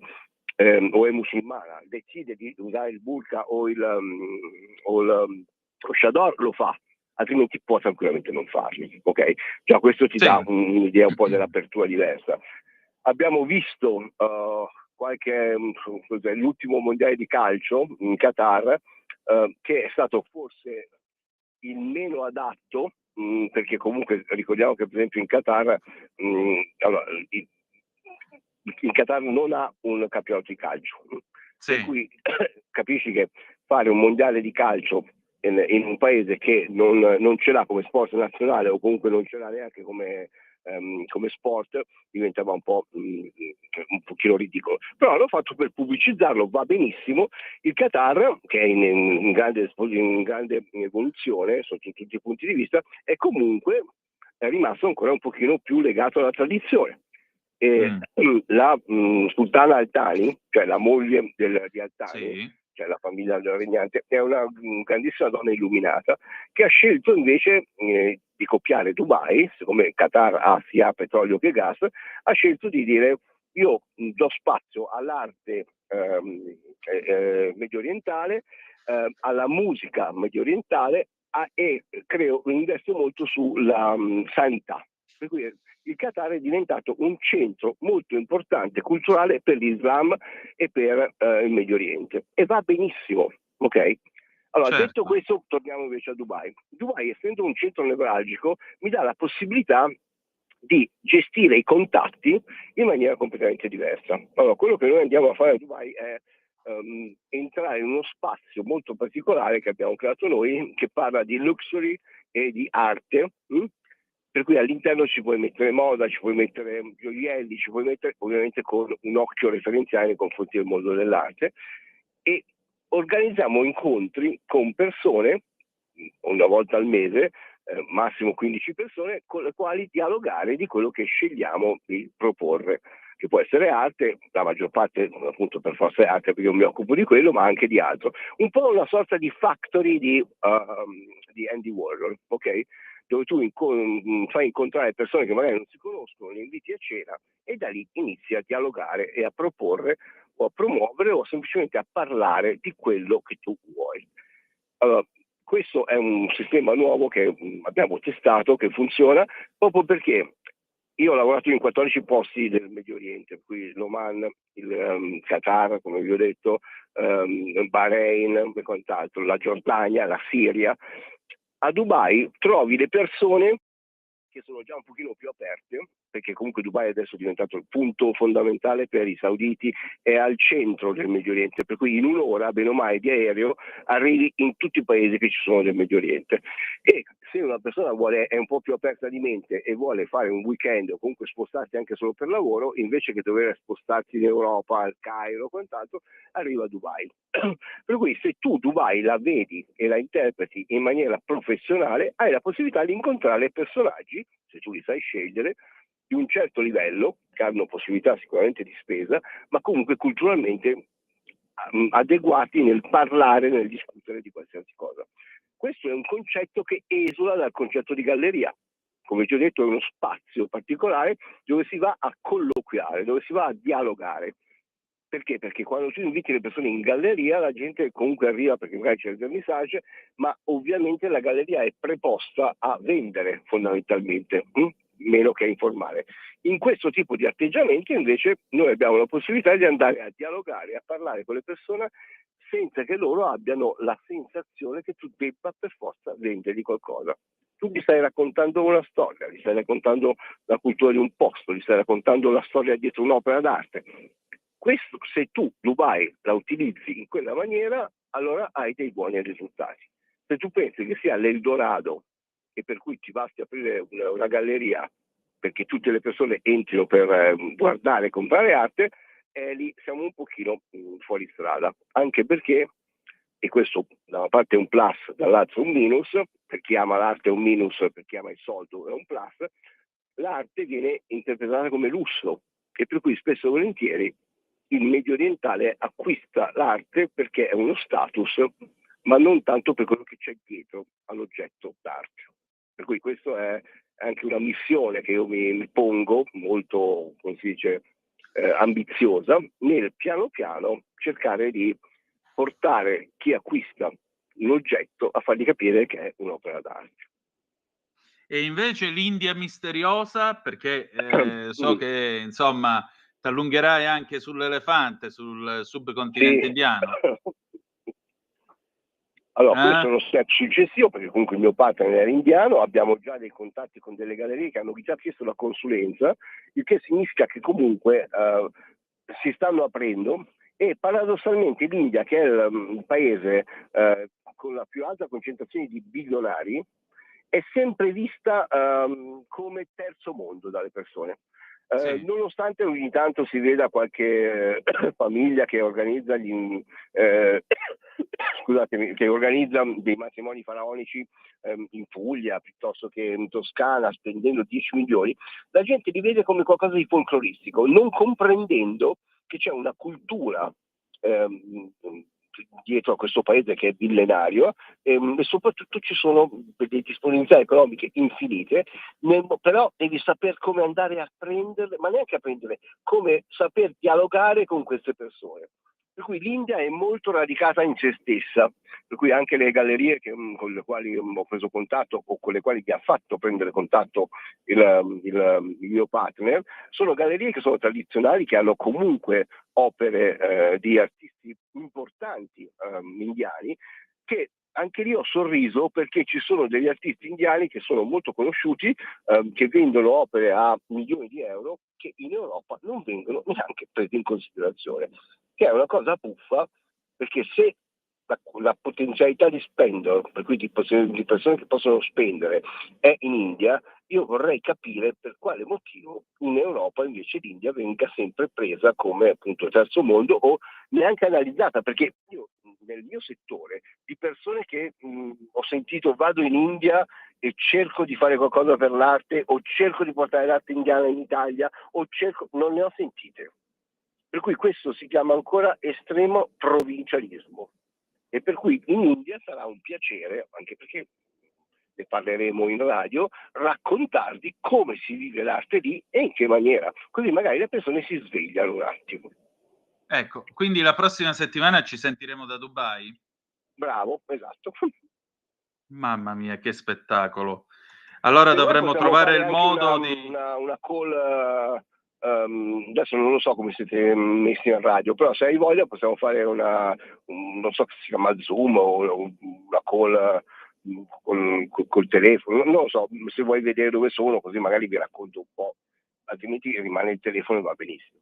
Speaker 14: o è musulmana, decide di usare il burqa o lo chador, lo fa, altrimenti può tranquillamente non farlo, ok? Già questo ti dà un'idea un po' dell'apertura diversa. Abbiamo visto l'ultimo mondiale di calcio in Qatar, che è stato forse il meno adatto, perché comunque ricordiamo che per esempio in Qatar il Qatar non ha un campionato di calcio, per cui capisci che fare un mondiale di calcio in un paese che non ce l'ha come sport nazionale, o comunque non ce l'ha neanche come sport, diventava un pochino ridicolo. Però l'ho fatto per pubblicizzarlo, va benissimo. Il Qatar, che è in grande evoluzione sotto tutti i punti di vista, è comunque rimasto ancora un pochino più legato alla tradizione. E la sultana Al Thani, cioè la moglie di Al Thani, cioè la famiglia regnante, è una grandissima donna illuminata che ha scelto invece di copiare Dubai, siccome il Qatar ha sia petrolio che gas, ha scelto di dire: io do spazio all'arte medio orientale, alla musica medio orientale e investo molto sulla sanità. Per cui il Qatar è diventato un centro molto importante culturale per l'Islam e per il Medio Oriente, e va benissimo, ok? Allora, detto questo, torniamo invece a Dubai. Dubai, essendo un centro nevralgico, mi dà la possibilità di gestire i contatti in maniera completamente diversa. Allora, quello che noi andiamo a fare a Dubai è entrare in uno spazio molto particolare che abbiamo creato noi, che parla di luxury e di arte, per cui all'interno ci puoi mettere moda, ci puoi mettere gioielli, ci puoi mettere, ovviamente con un occhio referenziale nei confronti del mondo dell'arte, e organizziamo incontri con persone una volta al mese, massimo 15 persone, con le quali dialogare di quello che scegliamo di proporre, che può essere arte, la maggior parte appunto per forza è arte, perché io mi occupo di quello, ma anche di altro. Un po' una sorta di factory di Andy Warhol, ok? Dove tu fai incontrare persone che magari non si conoscono, li inviti a cena e da lì inizi a dialogare e a proporre o a promuovere o semplicemente a parlare di quello che tu vuoi. Allora, questo è un sistema nuovo che abbiamo testato, che funziona, proprio perché io ho lavorato in 14 posti del Medio Oriente, qui l'Oman, il Qatar, come vi ho detto, il Bahrain e quant'altro, la Giordania, la Siria. A Dubai trovi le persone che sono già un pochino più aperte, perché comunque Dubai adesso è diventato il punto fondamentale per i sauditi, è al centro del Medio Oriente, per cui in un'ora, bene o male, di aereo arrivi in tutti i paesi che ci sono nel Medio Oriente. E se una persona è un po' più aperta di mente e vuole fare un weekend o comunque spostarsi anche solo per lavoro, invece che dover spostarsi in Europa, al Cairo o quant'altro, arriva a Dubai. Per cui se tu Dubai la vedi e la interpreti in maniera professionale, hai la possibilità di incontrare personaggi, se tu li sai scegliere, di un certo livello, che hanno possibilità sicuramente di spesa, ma comunque culturalmente adeguati nel parlare, nel discutere di qualsiasi cosa. Questo è un concetto che esula dal concetto di galleria. Come ti ho detto, è uno spazio particolare dove si va a colloquiare, dove si va a dialogare. Perché? Perché quando tu inviti le persone in galleria, la gente comunque arriva perché magari c'è il vernissage, ma ovviamente la galleria è preposta a vendere fondamentalmente, meno che a informare. In questo tipo di atteggiamento invece noi abbiamo la possibilità di andare a dialogare, a parlare con le persone senza che loro abbiano la sensazione che tu debba per forza vendergli qualcosa. Tu gli stai raccontando una storia, gli stai raccontando la cultura di un posto, gli stai raccontando la storia dietro un'opera d'arte. Questo, se tu Dubai la utilizzi in quella maniera, allora hai dei buoni risultati. Se tu pensi che sia l'Eldorado e per cui ti basti aprire una galleria perché tutte le persone entrino per guardare e comprare arte, lì siamo un pochino fuori strada, anche perché e questo da una parte è un plus, dall'altra un minus, per chi ama l'arte è un minus, per chi ama il soldo è un plus, l'arte viene interpretata come lusso e per cui spesso e volentieri il medio orientale acquista l'arte perché è uno status, ma non tanto per quello che c'è dietro all'oggetto d'arte. Per cui questo è anche una missione che io mi pongo, molto, come si dice, ambiziosa, nel piano piano cercare di portare chi acquista un oggetto a fargli capire che è un'opera d'arte.
Speaker 4: E invece l'India misteriosa, perché so che insomma ti allungherai anche sull'elefante, sul subcontinente indiano.
Speaker 14: Allora, questo è uno step successivo, perché comunque il mio partner era indiano, abbiamo già dei contatti con delle gallerie che hanno già chiesto la consulenza, il che significa che comunque si stanno aprendo e paradossalmente l'India, che è il paese con la più alta concentrazione di bilionari, è sempre vista come terzo mondo dalle persone. Nonostante ogni tanto si veda qualche famiglia che organizza che organizza dei matrimoni faraonici in Puglia piuttosto che in Toscana spendendo 10 milioni, la gente li vede come qualcosa di folcloristico, non comprendendo che c'è una cultura dietro a questo paese che è millenario e soprattutto ci sono delle disponibilità economiche infinite, però devi saper come andare a prenderle, ma neanche a prenderle, come saper dialogare con queste persone. Per cui l'India è molto radicata in se stessa, per cui anche le gallerie con le quali ho preso contatto o con le quali mi ha fatto prendere contatto il mio partner, sono gallerie che sono tradizionali, che hanno comunque opere di artisti importanti indiani, che anche lì ho sorriso perché ci sono degli artisti indiani che sono molto conosciuti, che vendono opere a milioni di euro, che in Europa non vengono neanche prese in considerazione, che è una cosa buffa, perché se la potenzialità di spendere, per cui di persone che possono spendere, è in India, io vorrei capire per quale motivo in Europa invece l'India venga sempre presa come appunto terzo mondo o neanche analizzata, perché io nel mio settore di persone che ho sentito vado in India e cerco di fare qualcosa per l'arte o cerco di portare l'arte indiana in Italia non ne ho sentite. Per cui questo si chiama ancora estremo provincialismo. E per cui in India sarà un piacere, anche perché ne parleremo in radio, raccontarvi come si vive l'arte lì e in che maniera. Così magari le persone si svegliano un attimo.
Speaker 4: Ecco, quindi la prossima settimana ci sentiremo da Dubai?
Speaker 14: Bravo, esatto.
Speaker 4: Mamma mia, che spettacolo. Allora dovremmo trovare il modo di...
Speaker 14: Una call... adesso non lo so come siete messi in radio, però se hai voglia possiamo fare non so che si chiama Zoom o una call col telefono, non lo so, se vuoi vedere dove sono così magari vi racconto un po', altrimenti rimane il telefono e va benissimo.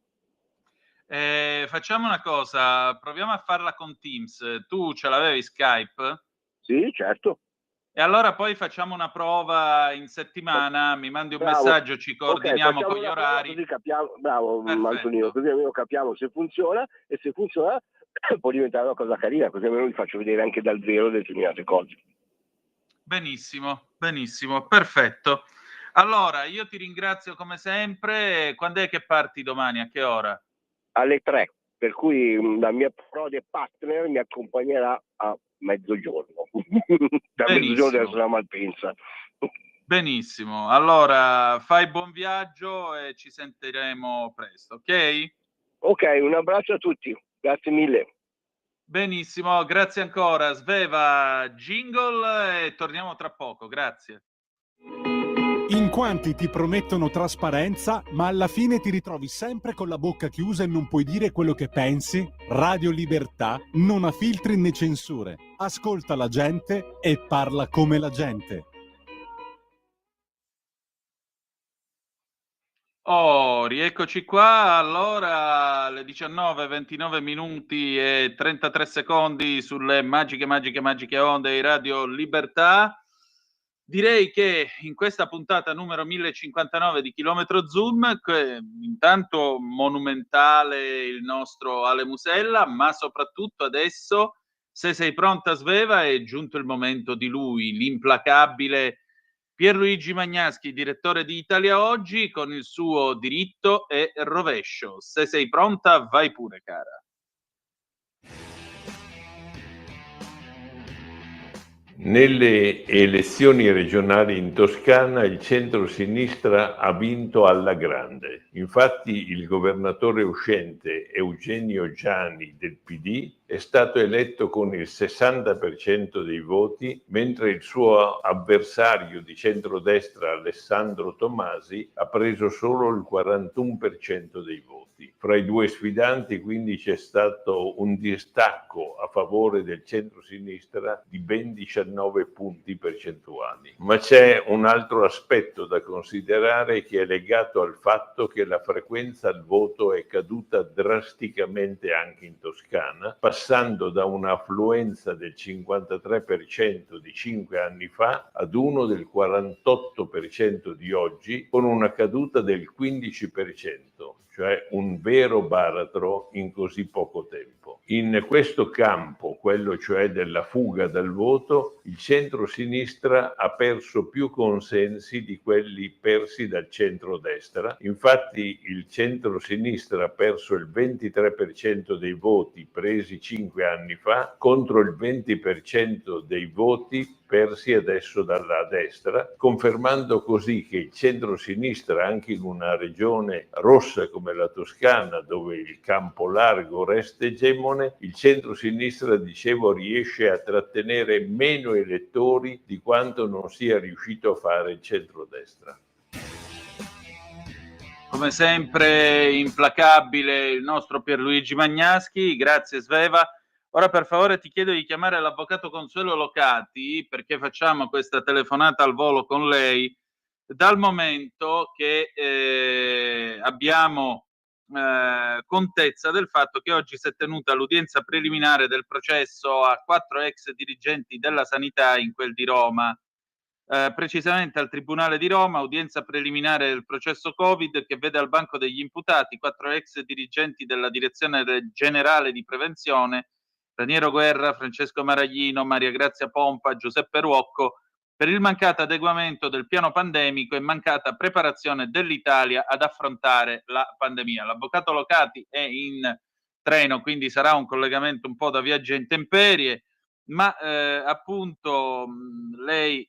Speaker 4: Facciamo una cosa, proviamo a farla con Teams. Tu ce l'avevi Skype?
Speaker 14: Sì, certo.
Speaker 4: E allora poi facciamo una prova in settimana, mi mandi un messaggio, ci coordiniamo con gli orari.
Speaker 14: Così capiamo, bravo Antonino, così almeno capiamo se funziona e se funziona può diventare una cosa carina, così almeno vi faccio vedere anche dal vero determinate cose.
Speaker 4: Benissimo, benissimo, perfetto. Allora, io ti ringrazio come sempre. Quando è che parti domani? A che ora?
Speaker 14: Alle 3, per cui la mia prode partner mi accompagnerà a mezzogiorno. Da mezzogiorno deve essere una Malpensa.
Speaker 4: Benissimo, allora fai buon viaggio e ci sentiremo presto, ok?
Speaker 14: Ok, un abbraccio a tutti, grazie mille.
Speaker 4: Benissimo, grazie ancora. Sveva, jingle e torniamo tra poco, grazie.
Speaker 1: In quanti ti promettono trasparenza, ma alla fine ti ritrovi sempre con la bocca chiusa e non puoi dire quello che pensi? Radio Libertà non ha filtri né censure. Ascolta la gente e parla come la gente.
Speaker 4: Oh, rieccoci qua. Allora, alle 19:29 minuti e 33 secondi sulle magiche onde di Radio Libertà. Direi che in questa puntata numero 1059 di Chilometro Zoom, intanto monumentale il nostro Ale Musella, ma soprattutto adesso Se sei pronta, Sveva, è giunto il momento di lui, l'implacabile Pierluigi Magnaschi, direttore di Italia Oggi, con il suo diritto e rovescio. Se sei pronta, vai pure, cara.
Speaker 13: Nelle elezioni regionali in Toscana il centro-sinistra ha vinto alla grande. Infatti il governatore uscente Eugenio Giani del PD è stato eletto con il 60% dei voti, mentre il suo avversario di centrodestra Alessandro Tomasi ha preso solo il 41% dei voti. Fra i due sfidanti quindi c'è stato un distacco a favore del centro-sinistra di ben 19 punti percentuali. Ma c'è un altro aspetto da considerare che è legato al fatto che la frequenza al voto è caduta drasticamente anche in Toscana, passando da un'affluenza del 53% di 5 anni fa ad uno del 48% di oggi, con una caduta del 15%. Cioè un vero baratro in così poco tempo. In questo campo, quello cioè della fuga dal voto, il centro-sinistra ha perso più consensi di quelli persi dal centro-destra. Infatti il centro-sinistra ha perso il 23% dei voti presi 5 anni fa contro il 20% dei voti persi adesso dalla destra, confermando così che il centro-sinistra, anche in una regione rossa come la Toscana, dove il campo largo resta egemone, il centro-sinistra, dicevo, riesce a trattenere meno elettori di quanto non sia riuscito a fare il centro-destra.
Speaker 4: Come sempre implacabile il nostro Pierluigi Magnaschi, grazie Sveva. Ora per favore ti chiedo di chiamare l'avvocato Consuelo Locati, perché facciamo questa telefonata al volo con lei, dal momento che abbiamo contezza del fatto che oggi si è tenuta l'udienza preliminare del processo a 4 ex dirigenti della sanità in quel di Roma. Precisamente al Tribunale di Roma, udienza preliminare del processo Covid che vede al banco degli imputati 4 ex dirigenti della Direzione Generale di Prevenzione, Raniero Guerra, Francesco Maraglino, Maria Grazia Pompa, Giuseppe Ruocco, per il mancato adeguamento del piano pandemico e mancata preparazione dell'Italia ad affrontare la pandemia. L'avvocato Locati è in treno, quindi sarà un collegamento un po' da viaggio intemperie, ma appunto lei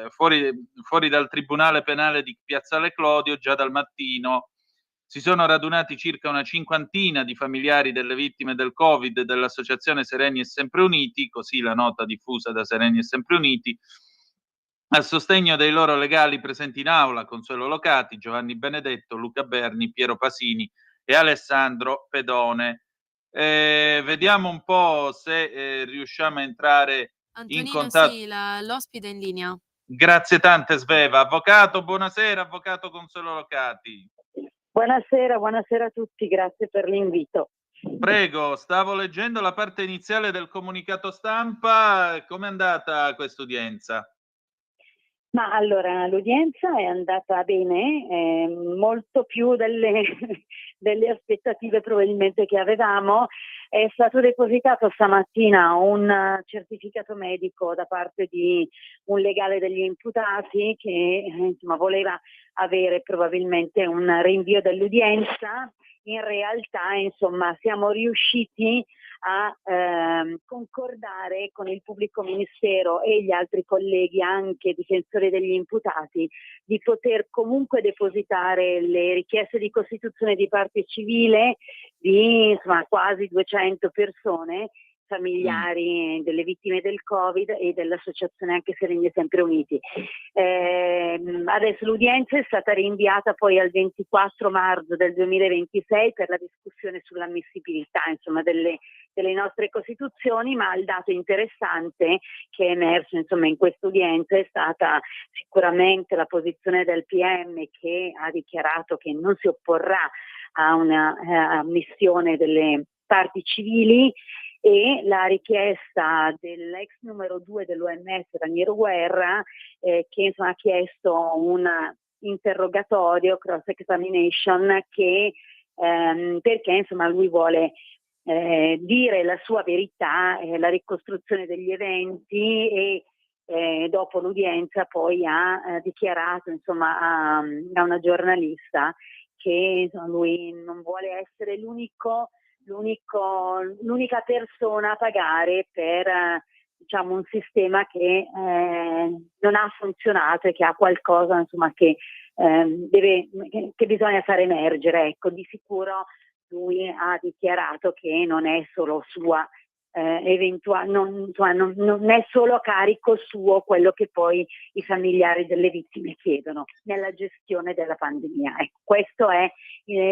Speaker 4: fuori dal Tribunale Penale di Piazzale Clodio già dal mattino si sono radunati circa una cinquantina di familiari delle vittime del Covid dell'associazione Sereni e Sempre Uniti, così la nota diffusa da Sereni e Sempre Uniti, a sostegno dei loro legali presenti in aula, Consuelo Locati, Giovanni Benedetto, Luca Berni, Piero Pasini e Alessandro Pedone. Vediamo un po' se riusciamo a entrare in contatto.
Speaker 3: Sì, l'ospite è in linea.
Speaker 4: Grazie tante Sveva. Avvocato, buonasera, avvocato Consuelo Locati.
Speaker 15: Buonasera a tutti, grazie per l'invito.
Speaker 4: Prego, stavo leggendo la parte iniziale del comunicato stampa, com'è andata questa udienza?
Speaker 15: Ma allora, l'udienza è andata bene, molto più delle aspettative probabilmente che avevamo. È stato depositato stamattina un certificato medico da parte di un legale degli imputati che insomma, voleva avere probabilmente un rinvio dell'udienza. In realtà, insomma, siamo riusciti a concordare con il pubblico ministero e gli altri colleghi, anche difensori degli imputati, di poter comunque depositare le richieste di costituzione di parte civile di insomma, quasi 200 persone, familiari delle vittime del Covid e dell'associazione anche Sereni e Sempre Uniti. Adesso l'udienza è stata rinviata poi al 24 marzo del 2026 per la discussione sull'ammissibilità insomma, delle nostre costituzioni, ma il dato interessante che è emerso insomma, in questa udienza è stata sicuramente la posizione del PM, che ha dichiarato che non si opporrà a una ammissione delle parti civili, e la richiesta dell'ex numero 2 dell'OMS, Raniero Guerra, che insomma, ha chiesto un interrogatorio, cross examination, che perché insomma lui vuole dire la sua verità, la ricostruzione degli eventi, e dopo l'udienza poi ha dichiarato, insomma, a una giornalista che lui non vuole essere l'unica persona a pagare per diciamo un sistema che non ha funzionato e che ha qualcosa, insomma, che bisogna far emergere. Ecco, di sicuro lui ha dichiarato che non è solo sua non è solo a carico suo quello che poi i familiari delle vittime chiedono nella gestione della pandemia. Ecco, questo è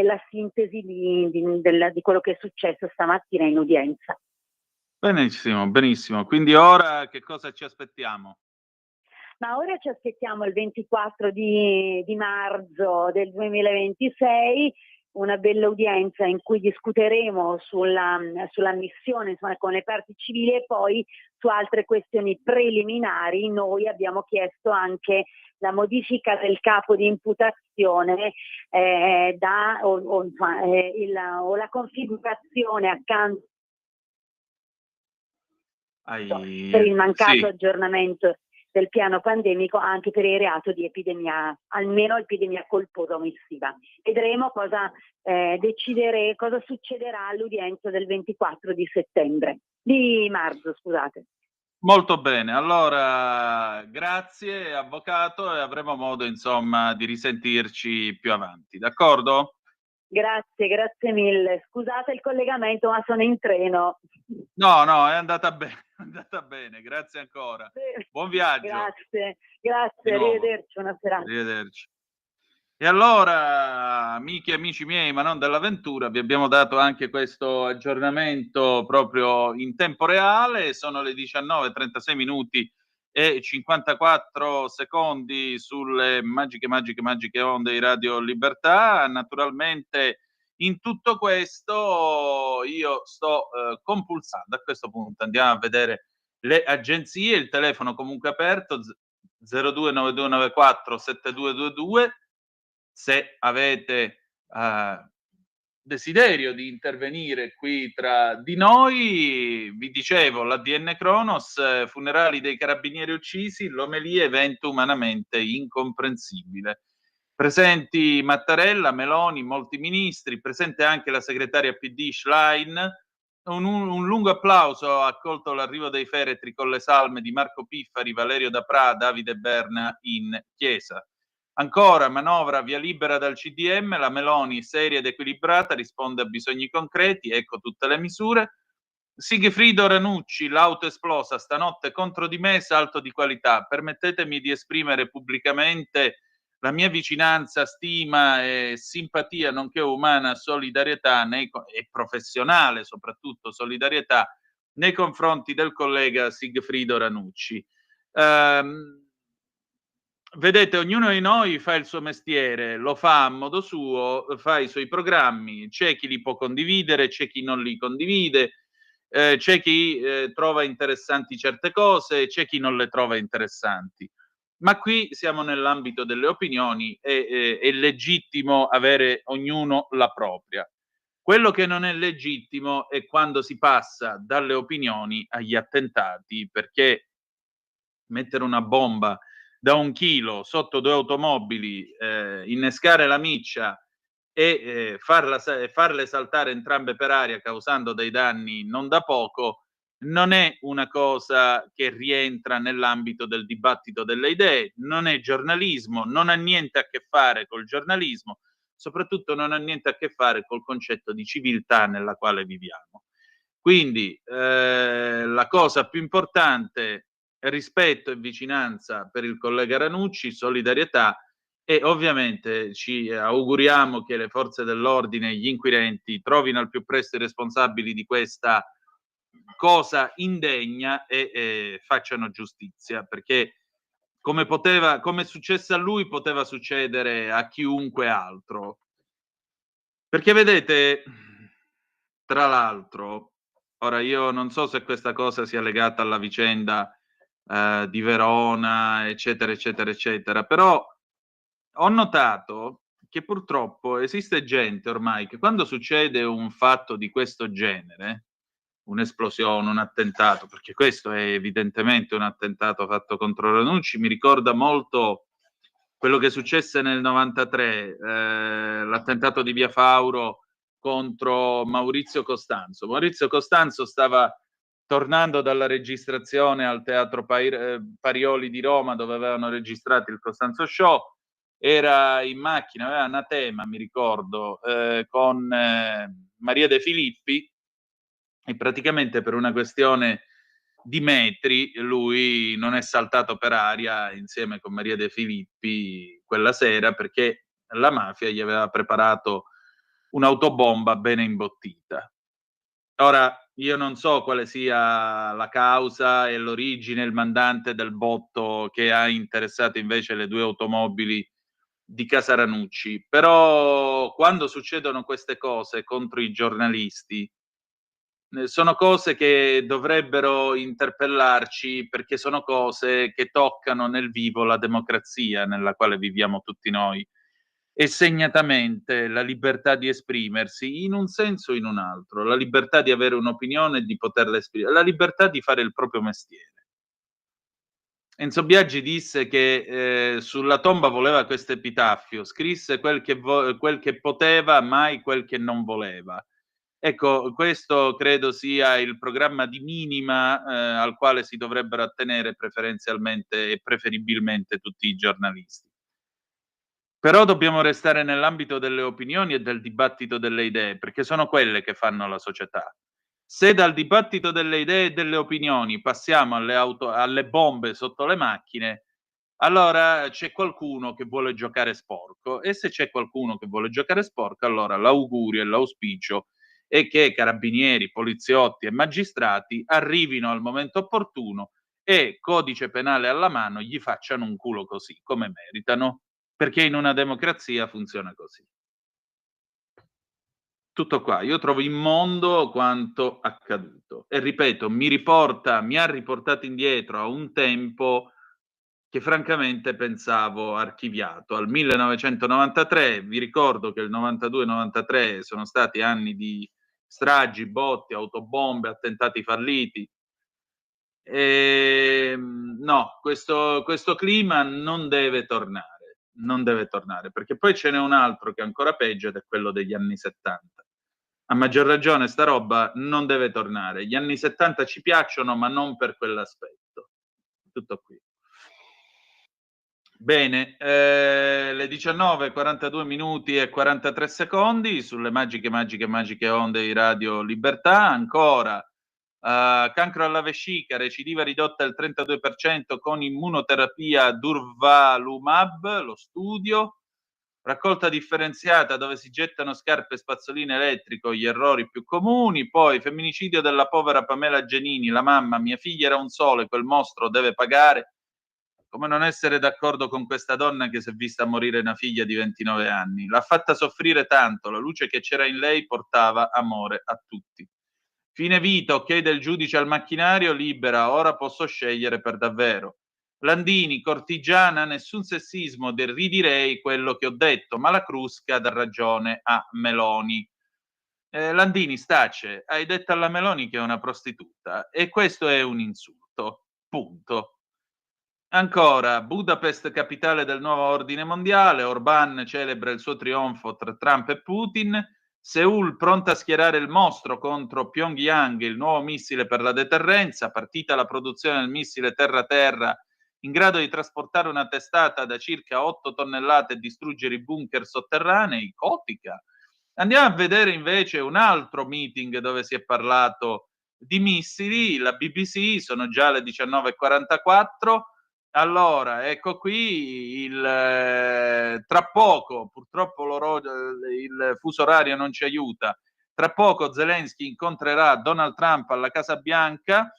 Speaker 15: la sintesi di quello che è successo stamattina in udienza.
Speaker 4: Benissimo, benissimo. Quindi ora che cosa ci aspettiamo?
Speaker 15: Ma ora ci aspettiamo il 24 di marzo del 2026, una bella udienza in cui discuteremo sulla missione, insomma, con le parti civili, e poi su altre questioni preliminari. Noi abbiamo chiesto anche la modifica del capo di imputazione o la configurazione accanto per il mancato aggiornamento del piano pandemico anche per il reato di epidemia, almeno epidemia colposa omissiva. Vedremo cosa succederà all'udienza del 24 di marzo, scusate.
Speaker 4: Molto bene, allora grazie avvocato, e avremo modo insomma di risentirci più avanti, d'accordo?
Speaker 15: Grazie mille. Scusate il collegamento, ma sono in treno.
Speaker 4: No, è andata bene, grazie ancora. Buon viaggio.
Speaker 15: Grazie, arrivederci, buona serata.
Speaker 4: Arrivederci. E allora, amiche e amici miei, ma non dell'avventura, vi abbiamo dato anche questo aggiornamento proprio in tempo reale. Sono le 19:36 minuti e 54 secondi sulle magiche onde di Radio Libertà. Naturalmente in tutto questo io sto compulsando. A questo punto andiamo a vedere le agenzie, il telefono comunque aperto 029294 7222. Se avete desiderio di intervenire qui tra di noi, vi dicevo, l'ADN Cronos, funerali dei carabinieri uccisi, l'omelia, evento umanamente incomprensibile. Presenti Mattarella, Meloni, molti ministri, presente anche la segretaria PD Schlein. Un lungo applauso ha accolto l'arrivo dei feretri con le salme di Marco Piffari, Valerio Daprà, Davide Berna in chiesa. Ancora, manovra via libera dal CDM, la Meloni seria ed equilibrata risponde a bisogni concreti, ecco tutte le misure. Sigfrido Ranucci, l'auto esplosa stanotte contro di me, salto di qualità. Permettetemi di esprimere pubblicamente la mia vicinanza, stima e simpatia, nonché umana solidarietà e professionale, soprattutto solidarietà, nei confronti del collega Sigfrido Ranucci. Vedete, ognuno di noi fa il suo mestiere, lo fa a modo suo, fa i suoi programmi, c'è chi li può condividere, c'è chi non li condivide, c'è chi trova interessanti certe cose, c'è chi non le trova interessanti. Ma qui siamo nell'ambito delle opinioni e è legittimo avere ognuno la propria. Quello che non è legittimo è quando si passa dalle opinioni agli attentati, perché mettere una bomba da 1 chilo sotto 2 automobili, innescare la miccia e farle saltare entrambe per aria causando dei danni non da poco, non è una cosa che rientra nell'ambito del dibattito delle idee, non è giornalismo, non ha niente a che fare col giornalismo, soprattutto non ha niente a che fare col concetto di civiltà nella quale viviamo. Quindi la cosa più importante è rispetto e vicinanza per il collega Ranucci, solidarietà, e ovviamente ci auguriamo che le forze dell'ordine e gli inquirenti trovino al più presto i responsabili di questa cosa indegna e facciano giustizia, perché come è successo a lui poteva succedere a chiunque altro. Perché vedete, tra l'altro, ora io non so se questa cosa sia legata alla vicenda di Verona, eccetera, eccetera, eccetera, però ho notato che purtroppo esiste gente ormai che quando succede un fatto di questo genere, un'esplosione, un attentato, perché questo è evidentemente un attentato fatto contro Ranucci, mi ricorda molto quello che successe nel 93, l'attentato di Via Fauro contro Maurizio Costanzo. Maurizio Costanzo stava tornando dalla registrazione al Teatro Parioli di Roma, dove avevano registrato il Costanzo Show, era in macchina, aveva una tema, mi ricordo, con Maria De Filippi, e praticamente per una questione di metri lui non è saltato per aria insieme con Maria De Filippi quella sera, perché la mafia gli aveva preparato un'autobomba bene imbottita. Ora, io non so quale sia la causa e l'origine, il mandante del botto che ha interessato invece le 2 automobili di Casa Ranucci, però quando succedono queste cose contro i giornalisti, sono cose che dovrebbero interpellarci, perché sono cose che toccano nel vivo la democrazia nella quale viviamo tutti noi, e segnatamente la libertà di esprimersi in un senso o in un altro, la libertà di avere un'opinione e di poterla esprimere, la libertà di fare il proprio mestiere. Enzo Biagi disse che sulla tomba voleva questo epitaffio: scrisse quel che poteva, mai quel che non voleva. Ecco, questo credo sia il programma di minima al quale si dovrebbero attenere preferenzialmente e preferibilmente tutti i giornalisti. Però dobbiamo restare nell'ambito delle opinioni e del dibattito delle idee, perché sono quelle che fanno la società. Se dal dibattito delle idee e delle opinioni passiamo alle bombe sotto le macchine, allora c'è qualcuno che vuole giocare sporco, e se c'è qualcuno che vuole giocare sporco, allora l'augurio e l'auspicio è che carabinieri, poliziotti e magistrati arrivino al momento opportuno e, codice penale alla mano, gli facciano un culo così, come meritano, perché in una democrazia funziona così. Tutto qua. Io trovo immondo quanto accaduto e, ripeto, mi ha riportato indietro a un tempo che francamente pensavo archiviato, al 1993. Vi ricordo che il 92-93 sono stati anni di stragi, botti, autobombe, attentati falliti. No, questo clima non deve tornare, perché poi ce n'è un altro che è ancora peggio, ed è quello degli anni 70. A maggior ragione sta roba non deve tornare. Gli anni 70 ci piacciono, ma non per quell'aspetto. Tutto qui. Bene, le 19:42 minuti e 43 secondi sulle magiche onde di Radio Libertà. Ancora cancro alla vescica, recidiva ridotta del 32% con immunoterapia Durvalumab, lo studio. Raccolta differenziata dove si gettano scarpe e spazzoline elettrico, gli errori più comuni. Poi femminicidio della povera Pamela Genini, la mamma: mia figlia era un sole, quel mostro deve pagare. Come non essere d'accordo con questa donna che si è vista morire una figlia di 29 anni? L'ha fatta soffrire tanto, la luce che c'era in lei portava amore a tutti. Fine vita, ok del giudice al macchinario, libera, ora posso scegliere per davvero. Landini, cortigiana, nessun sessismo, ridirei quello che ho detto, ma la Crusca dà ragione a Meloni. Landini, stace, hai detto alla Meloni che è una prostituta, e questo è un insulto, punto. Ancora, Budapest, capitale del nuovo ordine mondiale, Orbán celebra il suo trionfo tra Trump e Putin, Seul pronta a schierare il mostro contro Pyongyang, il nuovo missile per la deterrenza, partita la produzione del missile terra-terra in grado di trasportare una testata da circa 8 tonnellate e distruggere i bunker sotterranei, Kotika. Andiamo a vedere invece un altro meeting dove si è parlato di missili, la BBC, sono già le 19:44. Allora, ecco qui tra poco, purtroppo il fuso orario non ci aiuta, tra poco Zelensky incontrerà Donald Trump alla Casa Bianca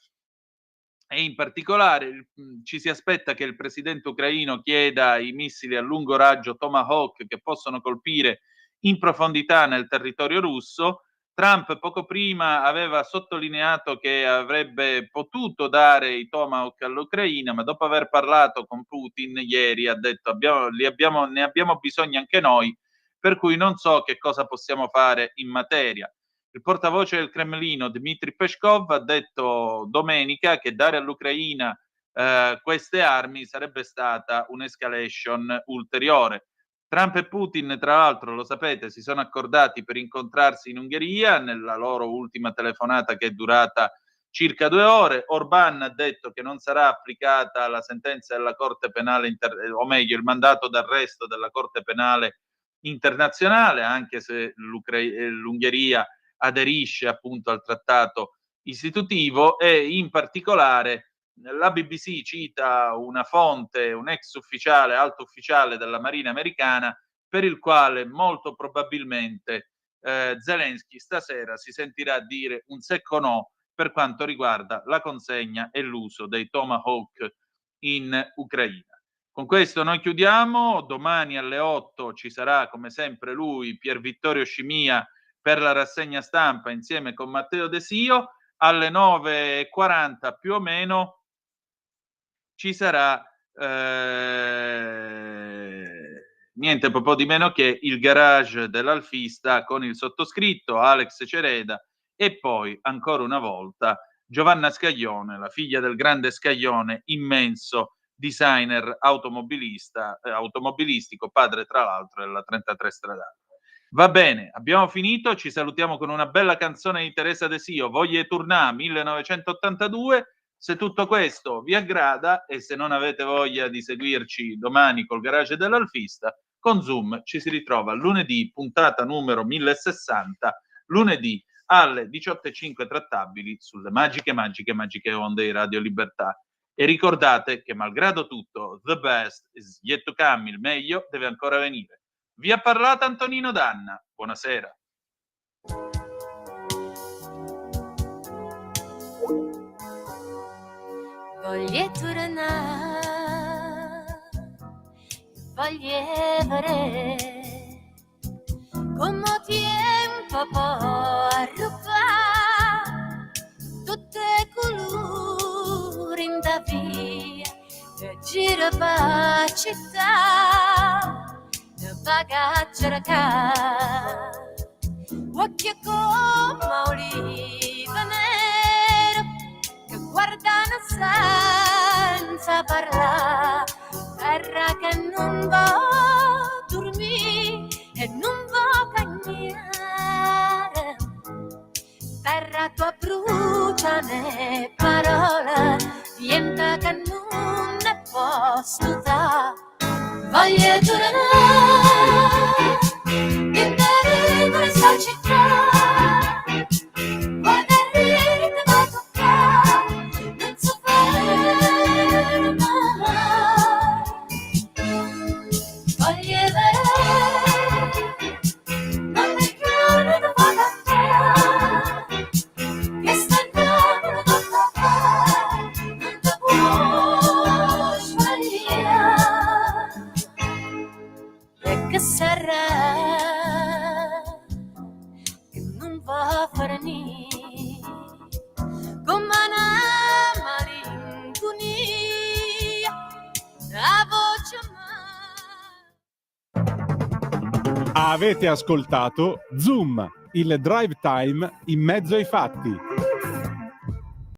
Speaker 4: e in particolare ci si aspetta che il presidente ucraino chieda i missili a lungo raggio Tomahawk che possono colpire in profondità nel territorio russo. Trump poco prima aveva sottolineato che avrebbe potuto dare i Tomahawk all'Ucraina, ma dopo aver parlato con Putin ieri ha detto ne abbiamo bisogno anche noi, per cui non so che cosa possiamo fare in materia. Il portavoce del Cremlino, Dmitry Peskov, ha detto domenica che dare all'Ucraina queste armi sarebbe stata un'escalation ulteriore. Trump e Putin, tra l'altro, lo sapete, si sono accordati per incontrarsi in Ungheria nella loro ultima telefonata che è durata circa 2 ore. Orbán ha detto che non sarà applicata la sentenza della Corte Penale, o meglio, il mandato d'arresto della Corte Penale internazionale, anche se l'Ungheria aderisce appunto al trattato istitutivo, e in particolare la BBC cita una fonte, un ex ufficiale, alto ufficiale della Marina americana, per il quale molto probabilmente Zelensky stasera si sentirà dire un secco no per quanto riguarda la consegna e l'uso dei Tomahawk in Ucraina. Con questo noi chiudiamo. Domani alle 8 ci sarà come sempre lui, Pier Vittorio Scimia, per la rassegna stampa insieme con Matteo De Sio. Alle 9:40 più o meno ci sarà niente po' di meno che il garage dell'Alfista con il sottoscritto Alex Cereda e poi ancora una volta Giovanna Scaglione, la figlia del grande Scaglione, immenso designer automobilistico, padre tra l'altro della 33 stradale. Va bene, abbiamo finito, ci salutiamo con una bella canzone di Teresa De Sio, Voglie Tournà 1982. Se tutto questo vi aggrada e se non avete voglia di seguirci domani col garage dell'Alfista, con Zoom ci si ritrova lunedì, puntata numero 1060, lunedì alle 18:05 trattabili sulle magiche onde di Radio Libertà. E ricordate che malgrado tutto, the best is yet to come, il meglio deve ancora venire. Vi ha parlato Antonino Danna, buonasera.
Speaker 16: Voglio tornare, voglio vedere come tempo può rubare tutte le colori in da via e gira per città e bagaggia racca occhio come oliva nera che guardano senza parlare, terra che non va dormire e non va cagnare, terra tua brucia ne parola, niente che non ne posso dare. Voglio tornare in te questa città, guardare te va a toccare, non so fermare mai. Voglio vedere, non mi chiamo da fare, che sta andando da fare, non ti può sbagliare. E che sarà che non va a fare niente come una malinconia la voce
Speaker 1: Avete ascoltato Zoom, il drive time in mezzo ai fatti.